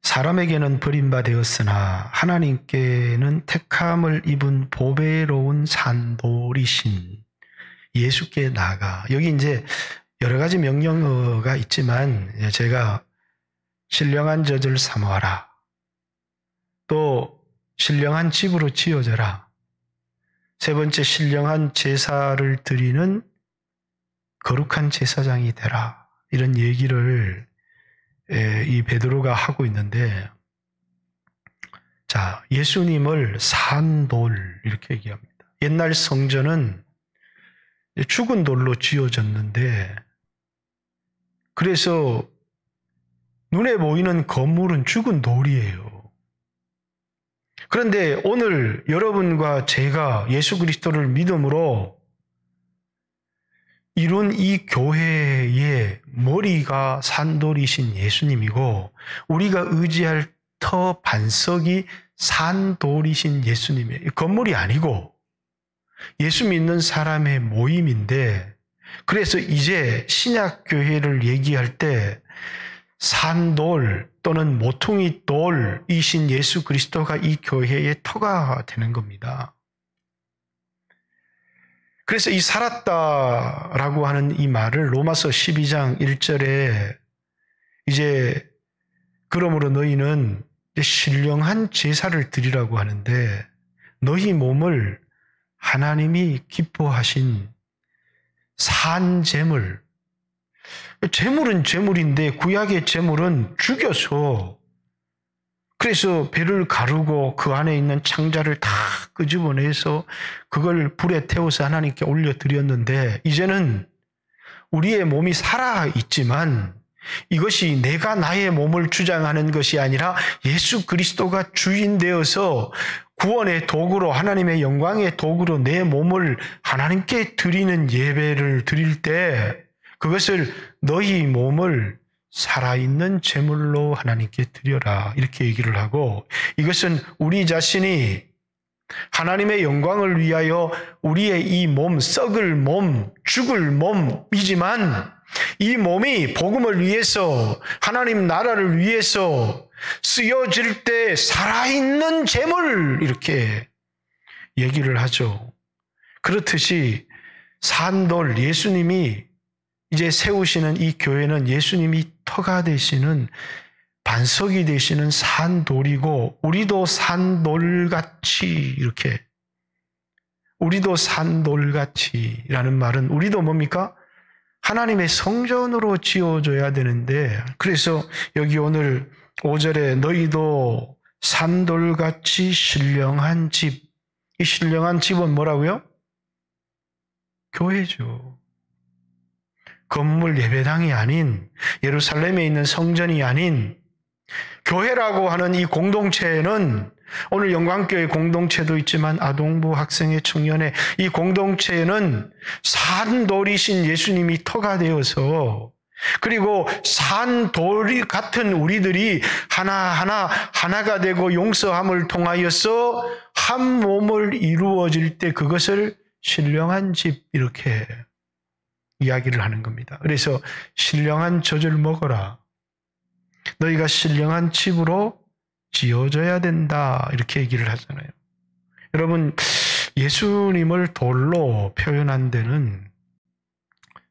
사람에게는 버림받았으나 하나님께는 택함을 입은 보배로운 산돌이신 예수께 나아가. 여기 이제 여러 가지 명령어가 있지만 제가 신령한 젖을 사모하라, 또 신령한 집으로 지어져라, 세 번째 신령한 제사를 드리는 거룩한 제사장이 되라, 이런 얘기를 이 베드로가 하고 있는데, 자, 예수님을 산돌 이렇게 얘기합니다. 옛날 성전은 죽은 돌로 지어졌는데, 그래서 눈에 보이는 건물은 죽은 돌이에요. 그런데 오늘 여러분과 제가 예수 그리스도를 믿음으로 이룬 이 교회의 머리가 산돌이신 예수님이고, 우리가 의지할 터 반석이 산돌이신 예수님이에요. 건물이 아니고 예수 믿는 사람의 모임인데, 그래서 이제 신약교회를 얘기할 때 산돌 또는 모퉁이 돌이신 예수 그리스도가 이 교회의 터가 되는 겁니다. 그래서 이 살았다라고 하는 이 말을 로마서 12장 1절에 이제 그러므로 너희는 이제 신령한 제사를 드리라고 하는데, 너희 몸을 하나님이 기뻐하신 산 제물, 제물은 제물인데 구약의 제물은 죽여서, 그래서 배를 가르고 그 안에 있는 창자를 다 끄집어내서 그걸 불에 태워서 하나님께 올려드렸는데, 이제는 우리의 몸이 살아있지만 이것이 내가 나의 몸을 주장하는 것이 아니라 예수 그리스도가 주인 되어서 구원의 도구로, 하나님의 영광의 도구로 내 몸을 하나님께 드리는 예배를 드릴 때, 그것을 너희 몸을 살아있는 제물로 하나님께 드려라, 이렇게 얘기를 하고, 이것은 우리 자신이 하나님의 영광을 위하여 우리의 이 몸, 썩을 몸, 죽을 몸이지만 이 몸이 복음을 위해서, 하나님 나라를 위해서 쓰여질 때 살아있는 제물, 이렇게 얘기를 하죠. 그렇듯이 산돌, 예수님이 이제 세우시는 이 교회는 예수님이 터가 되시는, 반석이 되시는 산돌이고, 우리도 산돌같이, 이렇게, 우리도 산돌같이라는 말은 우리도 뭡니까? 하나님의 성전으로 지어줘야 되는데, 그래서 여기 오늘 5절에 너희도 산돌같이 신령한 집. 이 신령한 집은 뭐라고요? 교회죠. 건물 예배당이 아닌, 예루살렘에 있는 성전이 아닌 교회라고 하는 이 공동체에는, 오늘 영광교회 공동체도 있지만 아동부, 학생회, 청년회, 이 공동체에는 산돌이신 예수님이 터가 되어서, 그리고 산돌이 같은 우리들이 하나가 되고 용서함을 통하여서 한 몸을 이루어질 때 그것을 신령한 집, 이렇게 이야기를 하는 겁니다. 그래서 신령한 젖을 먹어라. 너희가 신령한 집으로 지어져야 된다, 이렇게 얘기를 하잖아요. 여러분, 예수님을 돌로 표현한 데는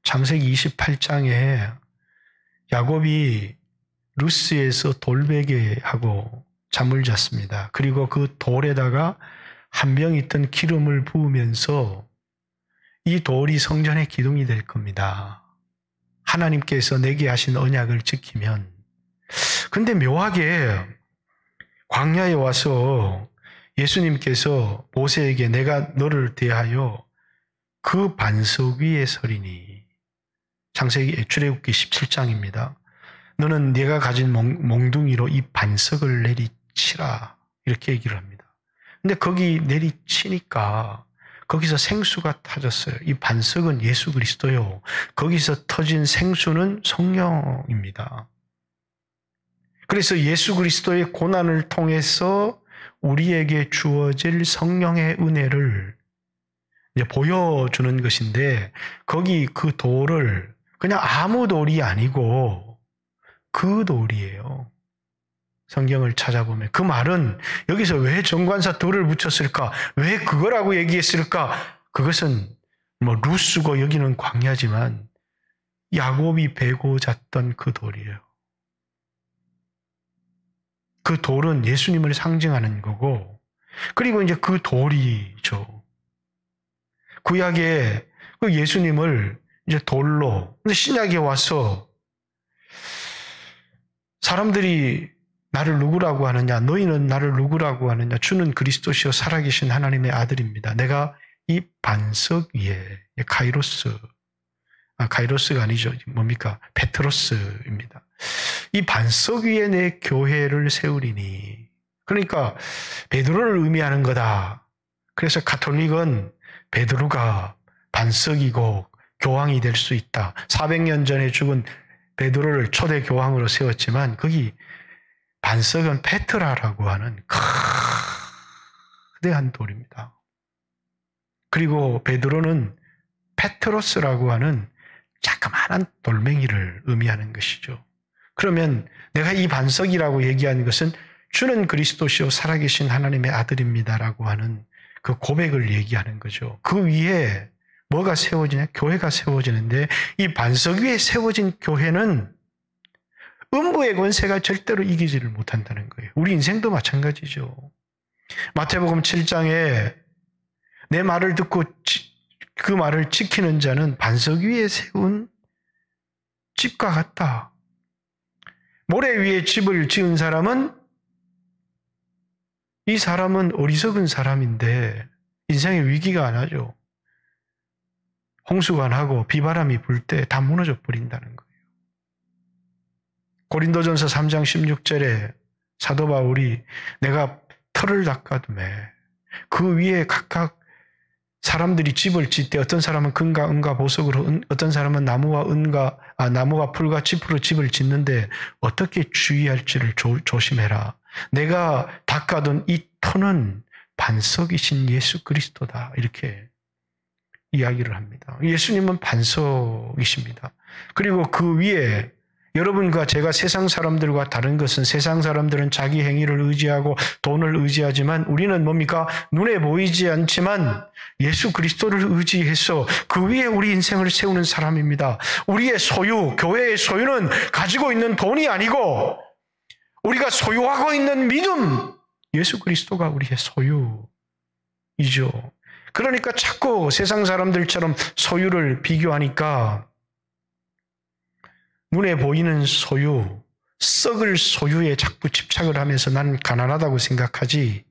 창세기 28장에 야곱이 루스에서 돌베개하고 잠을 잤습니다. 그리고 그 돌에다가 한 병 있던 기름을 부으면서 이 돌이 성전의 기둥이 될 겁니다. 하나님께서 내게 하신 언약을 지키면. 근데 묘하게 광야에 와서 예수님께서 모세에게 내가 너를 대하여 그 반석 위에 서리니, 창세기 출애굽기 17장입니다. 너는 네가 가진 몽둥이로 이 반석을 내리치라, 이렇게 얘기를 합니다. 근데 거기 내리치니까 거기서 생수가 터졌어요. 이 반석은 예수 그리스도요. 거기서 터진 생수는 성령입니다. 그래서 예수 그리스도의 고난을 통해서 우리에게 주어질 성령의 은혜를 이제 보여주는 것인데, 거기 그 돌을 그냥 아무 돌이 아니고 그 돌이에요. 성경을 찾아보면. 그 말은 여기서 왜 정관사 돌을 붙였을까? 왜 그거라고 얘기했을까? 그것은 루스고 여기는 광야지만 야곱이 베고 잤던 그 돌이에요. 그 돌은 예수님을 상징하는 거고, 그리고 이제 그 돌이죠. 구약에 그 예수님을 이제 돌로, 근데 신약에 와서 사람들이 나를 누구라고 하느냐, 너희는 나를 누구라고 하느냐, 주는 그리스도시요 살아계신 하나님의 아들입니다. 내가 이 반석 위에, 카이로스가 아니죠. 뭡니까? 페트로스입니다. 이 반석 위에 내 교회를 세우리니. 그러니까 베드로를 의미하는 거다. 그래서 가톨릭은 베드로가 반석이고 교황이 될 수 있다. 400년 전에 죽은 베드로를 초대 교황으로 세웠지만 거기 반석은 페트라라고 하는 거대한 돌입니다. 그리고 베드로는 페트로스라고 하는 자그마한 돌멩이를 의미하는 것이죠. 그러면 내가 이 반석이라고 얘기하는 것은 주는 그리스도시요 살아계신 하나님의 아들입니다라고 하는 그 고백을 얘기하는 거죠. 그 위에 뭐가 세워지냐? 교회가 세워지는데, 이 반석 위에 세워진 교회는 음부의 권세가 절대로 이기지를 못한다는 거예요. 우리 인생도 마찬가지죠. 마태복음 7장에 내 말을 듣고 그 말을 지키는 자는 반석 위에 세운 집과 같다. 모래 위에 집을 지은 사람은, 이 사람은 어리석은 사람인데 인생에 위기가 안 하죠. 홍수가 나고 비바람이 불 때 다 무너져 버린다는 거예요. 고린도전서 3장 16절에 사도 바울이 내가 터를 닦아두매, 그 위에 각각 사람들이 집을 짓 때 어떤 사람은 금과 은과 보석으로, 어떤 사람은 나무와 풀과 짚으로 집을 짓는데 어떻게 주의할지를 조심해라. 내가 닦아둔 이 터는 반석이신 예수 그리스도다. 이렇게 이야기를 합니다. 예수님은 반석이십니다. 그리고 그 위에 여러분과 제가 세상 사람들과 다른 것은, 세상 사람들은 자기 행위를 의지하고 돈을 의지하지만 우리는 뭡니까? 눈에 보이지 않지만 예수 그리스도를 의지해서 그 위에 우리 인생을 세우는 사람입니다. 우리의 소유, 교회의 소유는 가지고 있는 돈이 아니고 우리가 소유하고 있는 믿음, 예수 그리스도가 우리의 소유이죠. 그러니까 자꾸 세상 사람들처럼 소유를 비교하니까 눈에 보이는 소유, 썩을 소유에 자꾸 집착을 하면서 나는 가난하다고 생각하지,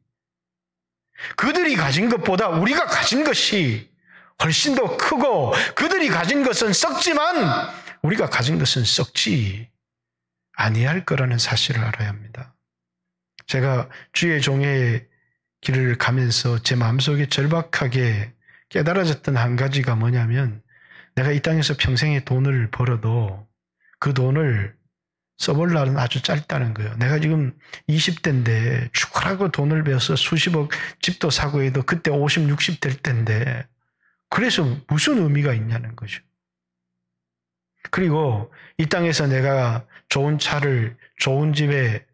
그들이 가진 것보다 우리가 가진 것이 훨씬 더 크고, 그들이 가진 것은 썩지만 우리가 가진 것은 썩지 아니할 거라는 사실을 알아야 합니다. 제가 주의 종의 길을 가면서 제 마음속에 절박하게 깨달아졌던 한 가지가 뭐냐면, 내가 이 땅에서 평생의 돈을 벌어도 그 돈을 써볼 날은 아주 짧다는 거예요. 내가 지금 20대인데 죽으라고 돈을 베어서 수십억 집도 사고 해도 그때 50, 60 될 때인데, 그래서 무슨 의미가 있냐는 거죠. 그리고 이 땅에서 내가 좋은 차를, 좋은 집에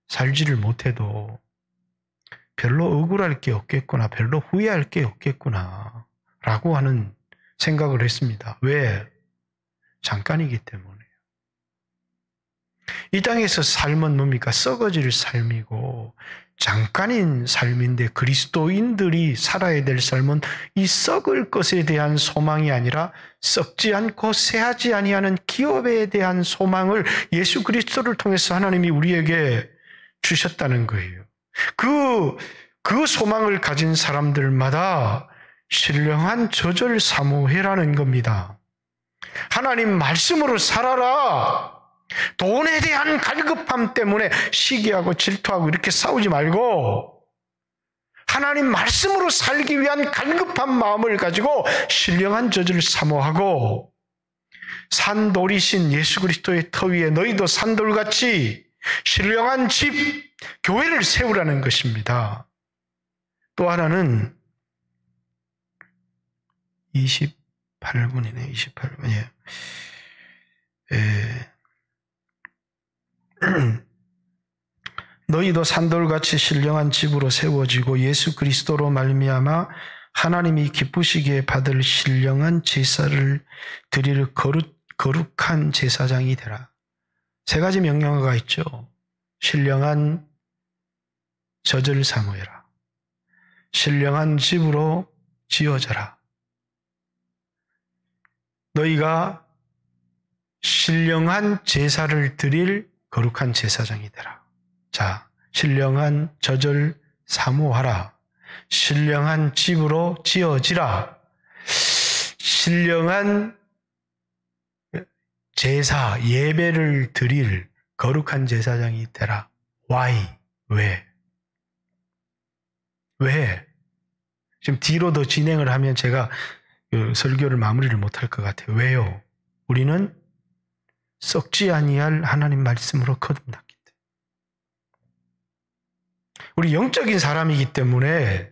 살지를 못해도 별로 억울할 게 없겠구나, 별로 후회할 게 없겠구나 라고 하는 생각을 했습니다. 왜? 잠깐이기 때문에요. 이 땅에서 삶은 뭡니까? 썩어질 삶이고 잠깐인 삶인데, 그리스도인들이 살아야 될 삶은 이 썩을 것에 대한 소망이 아니라 썩지 않고 새하지 아니하는 기업에 대한 소망을 예수 그리스도를 통해서 하나님이 우리에게 주셨다는 거예요. 그 소망을 가진 사람들마다 신령한 저절 사모해라는 겁니다. 하나님 말씀으로 살아라. 돈에 대한 갈급함 때문에 시기하고 질투하고 이렇게 싸우지 말고, 하나님 말씀으로 살기 위한 갈급한 마음을 가지고 신령한 저절 사모하고, 산돌이신 예수 그리스도의 터 위에 너희도 산돌같이 신령한 집, 교회를 세우라는 것입니다. 또 하나는 28분이네, 28분. 너희도 산돌같이 신령한 집으로 세워지고 예수 그리스도로 말미암아 하나님이 기쁘시기에 받을 신령한 제사를 드릴 거룩한 제사장이 되라. 세 가지 명령어가 있죠. 신령한 젖을 사모해라. 신령한 집으로 지어져라. 너희가 신령한 제사를 드릴 거룩한 제사장이 되라. 자, 신령한 젖을 사모하라. 신령한 집으로 지어지라. 신령한 제사, 예배를 드릴 거룩한 제사장이 되라. Why? 왜? 왜? 지금 뒤로 더 진행을 하면 제가 설교를 마무리를 못할 것 같아요. 왜요? 우리는 썩지 아니할 하나님 말씀으로 거듭났기 때문에. 우리 영적인 사람이기 때문에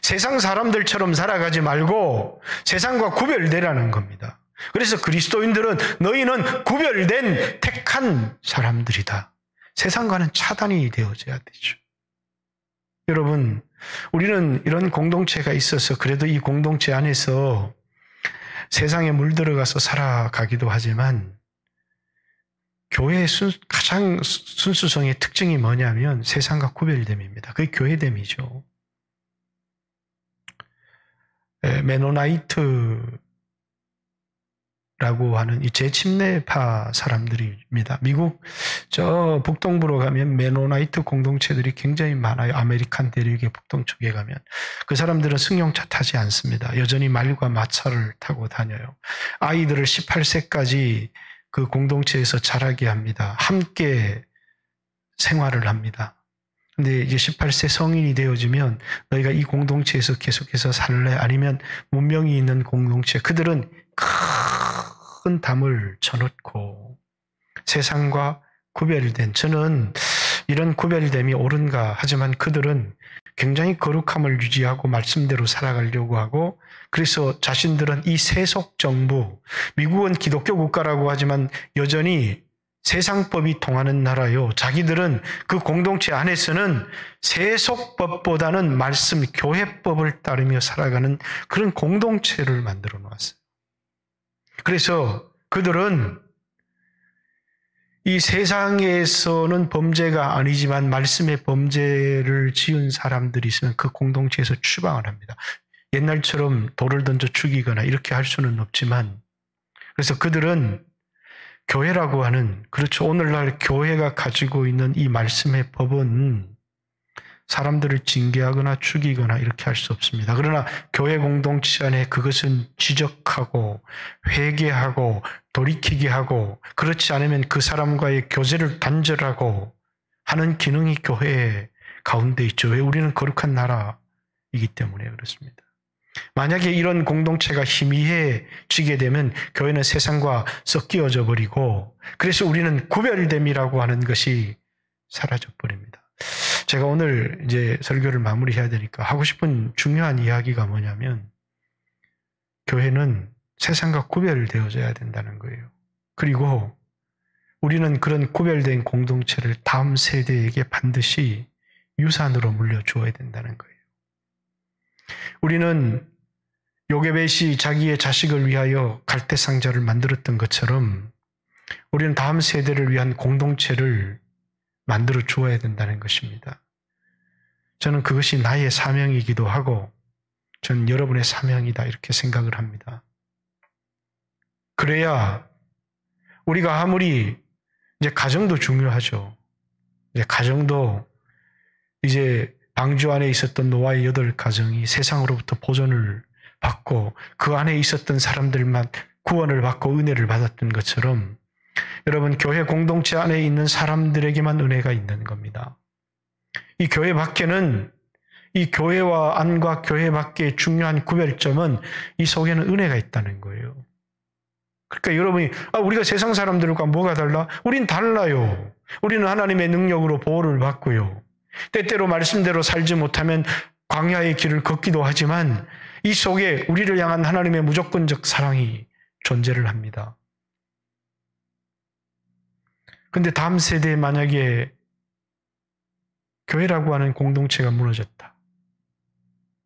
세상 사람들처럼 살아가지 말고 세상과 구별되라는 겁니다. 그래서 그리스도인들은 너희는 구별된 택한 사람들이다. 세상과는 차단이 되어져야 되죠. 여러분, 우리는 이런 공동체가 있어서 그래도 이 공동체 안에서 세상에 물들어가서 살아가기도 하지만, 교회의 가장 순수성의 특징이 뭐냐면 세상과 구별됨입니다. 그게 교회됨이죠. 메노나이트라고 하는 이 재침례파 사람들입니다. 미국 저 북동부로 가면 메노나이트 공동체들이 굉장히 많아요. 아메리칸 대륙의 북동쪽에 가면. 그 사람들은 승용차 타지 않습니다. 여전히 말과 마차를 타고 다녀요. 아이들을 18세까지 그 공동체에서 자라게 합니다. 함께 생활을 합니다. 근데 이제 18세 성인이 되어지면 너희가 이 공동체에서 계속해서 살래? 아니면 문명이 있는 공동체, 그들은 큰 담을 쳐놓고 세상과 구별된, 저는 이런 구별됨이 옳은가 하지만 그들은 굉장히 거룩함을 유지하고 말씀대로 살아가려고 하고, 그래서 자신들은 이 세속 정부, 미국은 기독교 국가라고 하지만 여전히 세상법이 통하는 나라요. 자기들은 그 공동체 안에서는 세속법보다는 말씀, 교회법을 따르며 살아가는 그런 공동체를 만들어 놓았어요. 그래서 그들은 이 세상에서는 범죄가 아니지만 말씀의 범죄를 지은 사람들이 있으면 그 공동체에서 추방을 합니다. 옛날처럼 돌을 던져 죽이거나 이렇게 할 수는 없지만, 그래서 그들은 교회라고 하는, 그렇죠. 오늘날 교회가 가지고 있는 이 말씀의 법은 사람들을 징계하거나 죽이거나 이렇게 할 수 없습니다. 그러나 교회 공동체 안에 그것은 지적하고 회개하고 돌이키게 하고, 그렇지 않으면 그 사람과의 교제를 단절하고 하는 기능이 교회 가운데 있죠. 왜? 우리는 거룩한 나라이기 때문에 그렇습니다. 만약에 이런 공동체가 희미해지게 되면 교회는 세상과 섞여져 버리고, 그래서 우리는 구별됨이라고 하는 것이 사라져 버립니다. 제가 오늘 이제 설교를 마무리해야 되니까 하고 싶은 중요한 이야기가 뭐냐면, 교회는 세상과 구별되어져야 된다는 거예요. 그리고 우리는 그런 구별된 공동체를 다음 세대에게 반드시 유산으로 물려주어야 된다는 거예요. 우리는 요게벳이 자기의 자식을 위하여 갈대상자를 만들었던 것처럼 우리는 다음 세대를 위한 공동체를 만들어 주어야 된다는 것입니다. 저는 그것이 나의 사명이기도 하고 저는 여러분의 사명이다 이렇게 생각을 합니다. 그래야 우리가 아무리 이제 가정도 중요하죠. 이제 가정도 이제 방주 안에 있었던 노아의 8가정이 세상으로부터 보존을 받고 그 안에 있었던 사람들만 구원을 받고 은혜를 받았던 것처럼 여러분 교회 공동체 안에 있는 사람들에게만 은혜가 있는 겁니다. 이 교회 밖에는 이 교회와 안과 교회 밖의 중요한 구별점은 이 속에는 은혜가 있다는 거예요. 그러니까 여러분이 우리가 세상 사람들과 뭐가 달라? 우린 달라요. 우리는 하나님의 능력으로 보호를 받고요. 때때로 말씀대로 살지 못하면 광야의 길을 걷기도 하지만 이 속에 우리를 향한 하나님의 무조건적 사랑이 존재를 합니다. 그런데 다음 세대에 만약에 교회라고 하는 공동체가 무너졌다.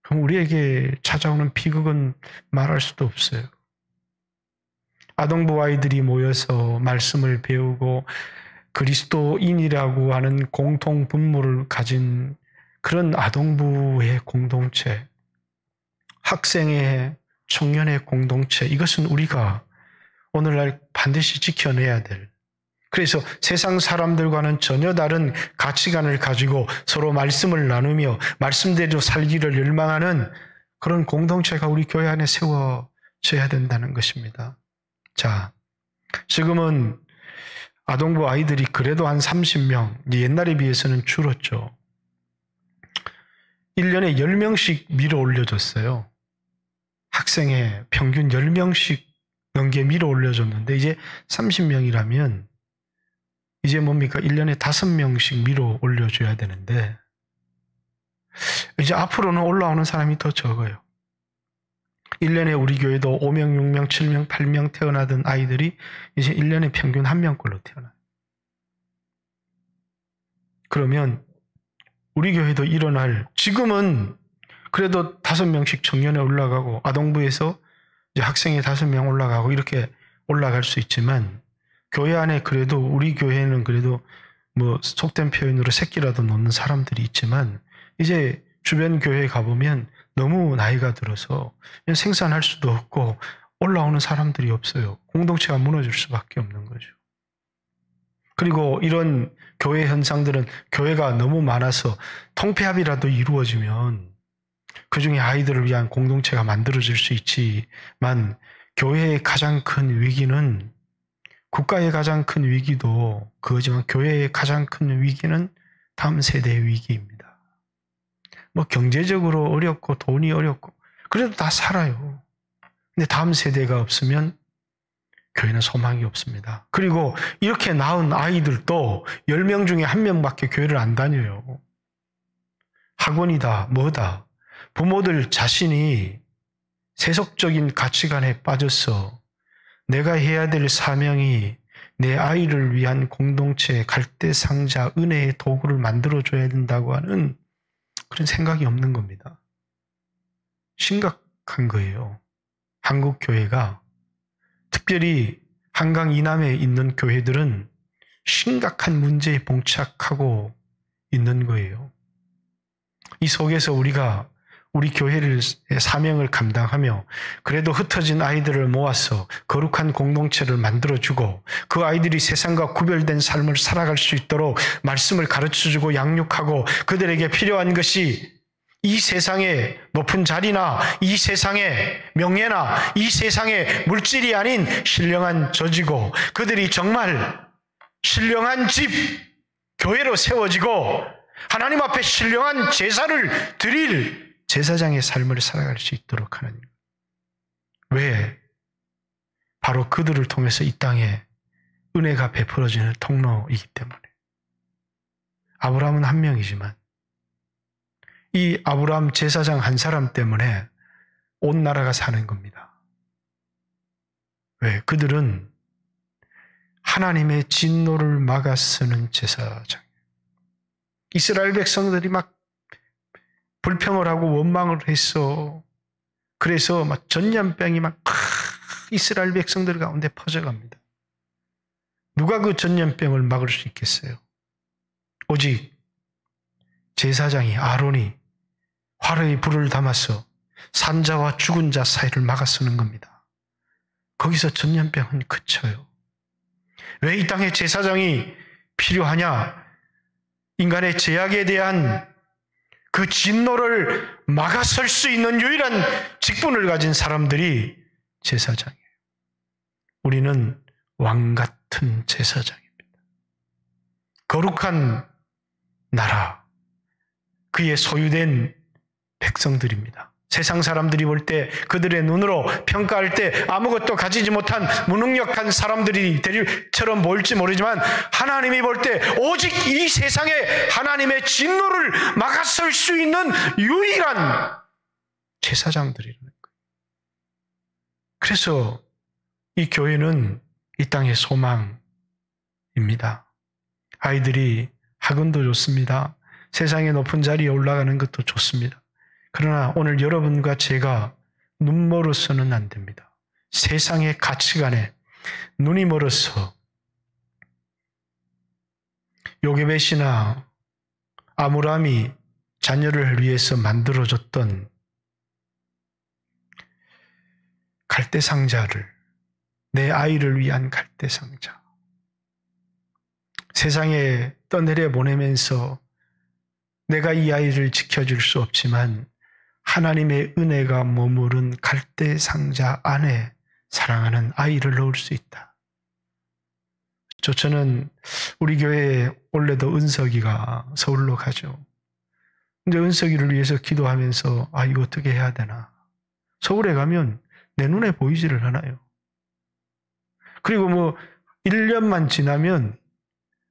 그럼 우리에게 찾아오는 비극은 말할 수도 없어요. 아동부 아이들이 모여서 말씀을 배우고 그리스도인이라고 하는 공통 분모를 가진 그런 아동부의 공동체, 학생의 청년의 공동체, 이것은 우리가 오늘날 반드시 지켜내야 될, 그래서 세상 사람들과는 전혀 다른 가치관을 가지고 서로 말씀을 나누며 말씀대로 살기를 열망하는 그런 공동체가 우리 교회 안에 세워져야 된다는 것입니다. 자, 지금은 아동부 아이들이 그래도 한 30명, 옛날에 비해서는 줄었죠. 1년에 10명씩 밀어 올려줬어요. 학생의 평균 10명씩 넘게 밀어 올려줬는데 이제 30명이라면 이제 뭡니까? 1년에 5명씩 밀어 올려줘야 되는데 이제 앞으로는 올라오는 사람이 더 적어요. 1년에 우리 교회도 5명, 6명, 7명, 8명 태어나던 아이들이 이제 1년에 평균 1명꼴로 태어나요. 그러면 우리 교회도 일어날, 지금은 그래도 5명씩 청년에 올라가고 아동부에서 이제 학생이 5명 올라가고 이렇게 올라갈 수 있지만 교회 안에 그래도 우리 교회는 그래도 뭐 속된 표현으로 새끼라도 놓는 사람들이 있지만 이제 주변 교회에 가보면 너무 나이가 들어서 생산할 수도 없고 올라오는 사람들이 없어요. 공동체가 무너질 수밖에 없는 거죠. 그리고 이런 교회 현상들은 교회가 너무 많아서 통폐합이라도 이루어지면 그중에 아이들을 위한 공동체가 만들어질 수 있지만 교회의 가장 큰 위기는, 국가의 가장 큰 위기도 그거지만 교회의 가장 큰 위기는 다음 세대의 위기입니다. 뭐 경제적으로 어렵고 돈이 어렵고 그래도 다 살아요. 근데 다음 세대가 없으면 교회는 소망이 없습니다. 그리고 이렇게 낳은 아이들도 10명 중에 1명밖에 교회를 안 다녀요. 학원이다 뭐다. 부모들 자신이 세속적인 가치관에 빠져서 내가 해야 될 사명이 내 아이를 위한 공동체, 갈대상자, 은혜의 도구를 만들어줘야 된다고 하는 그런 생각이 없는 겁니다. 심각한 거예요. 한국 교회가, 특별히 한강 이남에 있는 교회들은 심각한 문제에 봉착하고 있는 거예요. 이 속에서 우리가 우리 교회의 사명을 감당하며 그래도 흩어진 아이들을 모아서 거룩한 공동체를 만들어주고 그 아이들이 세상과 구별된 삶을 살아갈 수 있도록 말씀을 가르쳐주고 양육하고 그들에게 필요한 것이 이 세상의 높은 자리나 이 세상의 명예나 이 세상의 물질이 아닌 신령한 저지고 그들이 정말 신령한 집, 교회로 세워지고 하나님 앞에 신령한 제사를 드릴 제사장의 삶을 살아갈 수 있도록 하는 것. 왜? 바로 그들을 통해서 이 땅에 은혜가 베풀어지는 통로이기 때문에. 아브라함은 한 명이지만 이 아브라함 제사장 한 사람 때문에 온 나라가 사는 겁니다. 왜? 그들은 하나님의 진노를 막아 쓰는 제사장. 이스라엘 백성들이 막 불평을 하고 원망을 했어. 그래서 막 전염병이 막 이스라엘 백성들 가운데 퍼져갑니다. 누가 그 전염병을 막을 수 있겠어요? 오직 제사장이 아론이 활의 불을 담아서 산자와 죽은 자 사이를 막아 쓰는 겁니다. 거기서 전염병은 그쳐요. 왜 이 땅에 제사장이 필요하냐? 인간의 죄악에 대한 그 진노를 막아설 수 있는 유일한 직분을 가진 사람들이 제사장이에요. 우리는 왕 같은 제사장입니다. 거룩한 나라, 그의 소유된 백성들입니다. 세상 사람들이 볼 때 그들의 눈으로 평가할 때 아무것도 가지지 못한 무능력한 사람들이 처럼 보일지 모르지만 하나님이 볼 때 오직 이 세상에 하나님의 진노를 막아설 수 있는 유일한 제사장들이라는 거예요. 그래서 이 교회는 이 땅의 소망입니다. 아이들이 학원도 좋습니다. 세상의 높은 자리에 올라가는 것도 좋습니다. 그러나 오늘 여러분과 제가 눈 멀어서는 안 됩니다. 세상의 가치관에 눈이 멀어서 요게벳이나 아므람이 자녀를 위해서 만들어줬던 갈대상자를, 내 아이를 위한 갈대상자, 세상에 떠내려 보내면서 내가 이 아이를 지켜줄 수 없지만 하나님의 은혜가 머무른 갈대상자 안에 사랑하는 아이를 넣을 수 있다. 저는 우리 교회에 원래도 은석이가 서울로 가죠. 근데 은석이를 위해서 기도하면서 이거 어떻게 해야 되나. 서울에 가면 내 눈에 보이지를 않아요. 그리고 1년만 지나면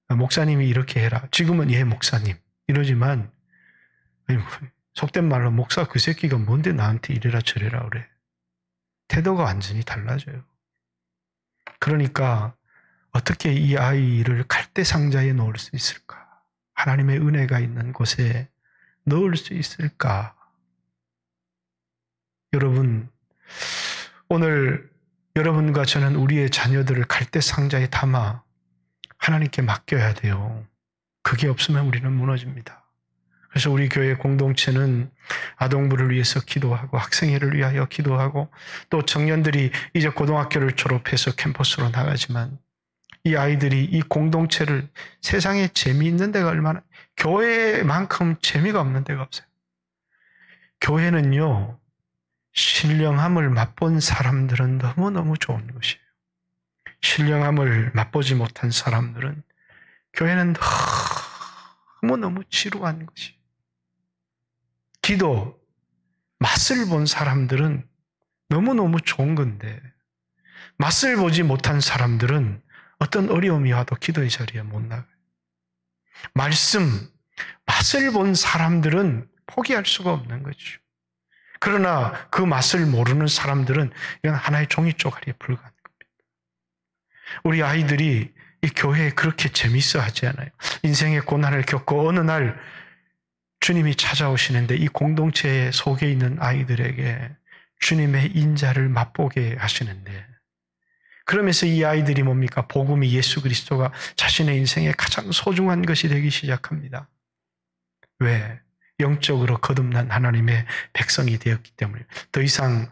목사님이 이렇게 해라. 지금은 예 목사님 이러지만 속된 말로 목사 그 새끼가 뭔데 나한테 이래라 저래라 그래. 태도가 완전히 달라져요. 그러니까 어떻게 이 아이를 갈대상자에 넣을 수 있을까? 하나님의 은혜가 있는 곳에 넣을 수 있을까? 여러분, 오늘 여러분과 저는 우리의 자녀들을 갈대상자에 담아 하나님께 맡겨야 돼요. 그게 없으면 우리는 무너집니다. 그래서 우리 교회 공동체는 아동부를 위해서 기도하고 학생회를 위하여 기도하고 또 청년들이 이제 고등학교를 졸업해서 캠퍼스로 나가지만 이 아이들이 이 공동체를 세상에 재미있는 데가 얼마나 교회만큼 재미가 없는 데가 없어요. 교회는요. 신령함을 맛본 사람들은 너무너무 좋은 것이에요. 신령함을 맛보지 못한 사람들은 교회는 너무너무 지루한 것이에요. 기도, 맛을 본 사람들은 너무너무 좋은 건데 맛을 보지 못한 사람들은 어떤 어려움이 와도 기도의 자리에 못 나가요. 말씀, 맛을 본 사람들은 포기할 수가 없는 거죠. 그러나 그 맛을 모르는 사람들은 이건 하나의 종이 쪼가리에 불과한 겁니다. 우리 아이들이 이 교회에 그렇게 재밌어 하지 않아요. 인생의 고난을 겪고 어느 날 주님이 찾아오시는데 이 공동체 속에 있는 아이들에게 주님의 인자를 맛보게 하시는데 그러면서 이 아이들이 뭡니까? 복음이 예수 그리스도가 자신의 인생에 가장 소중한 것이 되기 시작합니다. 왜? 영적으로 거듭난 하나님의 백성이 되었기 때문에 더 이상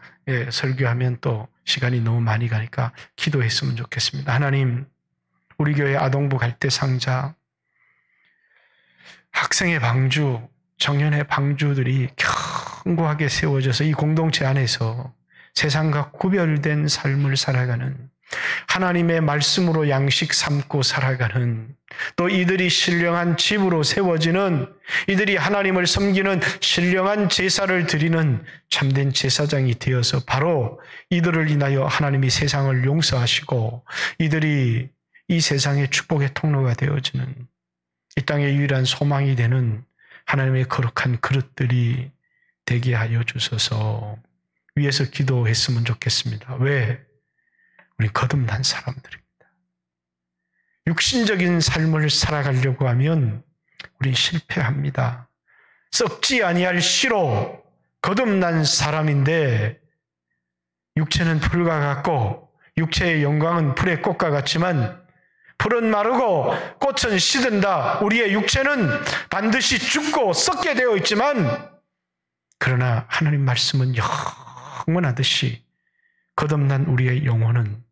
설교하면 또 시간이 너무 많이 가니까 기도했으면 좋겠습니다. 하나님, 우리 교회 아동부 갈대 상자, 학생의 방주, 청년의 방주들이 견고하게 세워져서 이 공동체 안에서 세상과 구별된 삶을 살아가는, 하나님의 말씀으로 양식 삼고 살아가는, 또 이들이 신령한 집으로 세워지는, 이들이 하나님을 섬기는 신령한 제사를 드리는 참된 제사장이 되어서 바로 이들을 인하여 하나님이 세상을 용서하시고 이들이 이 세상의 축복의 통로가 되어지는, 이 땅의 유일한 소망이 되는 하나님의 거룩한 그릇들이 되게 하여 주셔서 위에서 기도했으면 좋겠습니다. 왜? 우리 거듭난 사람들입니다. 육신적인 삶을 살아가려고 하면 우린 실패합니다. 썩지 아니할 씨로 거듭난 사람인데, 육체는 풀과 같고 육체의 영광은 풀의 꽃과 같지만 풀은 마르고 꽃은 시든다. 우리의 육체는 반드시 죽고 썩게 되어 있지만, 그러나 하나님 말씀은 영원하듯이 거듭난 우리의 영혼은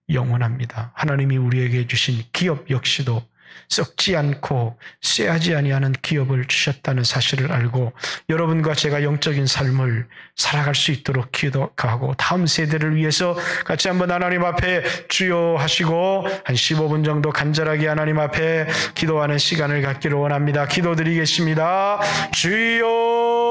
영원합니다. 하나님이 우리에게 주신 기업 역시도 썩지 않고 쇠하지 아니하는 기업을 주셨다는 사실을 알고 여러분과 제가 영적인 삶을 살아갈 수 있도록 기도하고 다음 세대를 위해서 같이 한번 하나님 앞에 주여 하시고 한 15분 정도 간절하게 하나님 앞에 기도하는 시간을 갖기를 원합니다. 기도드리겠습니다. 주여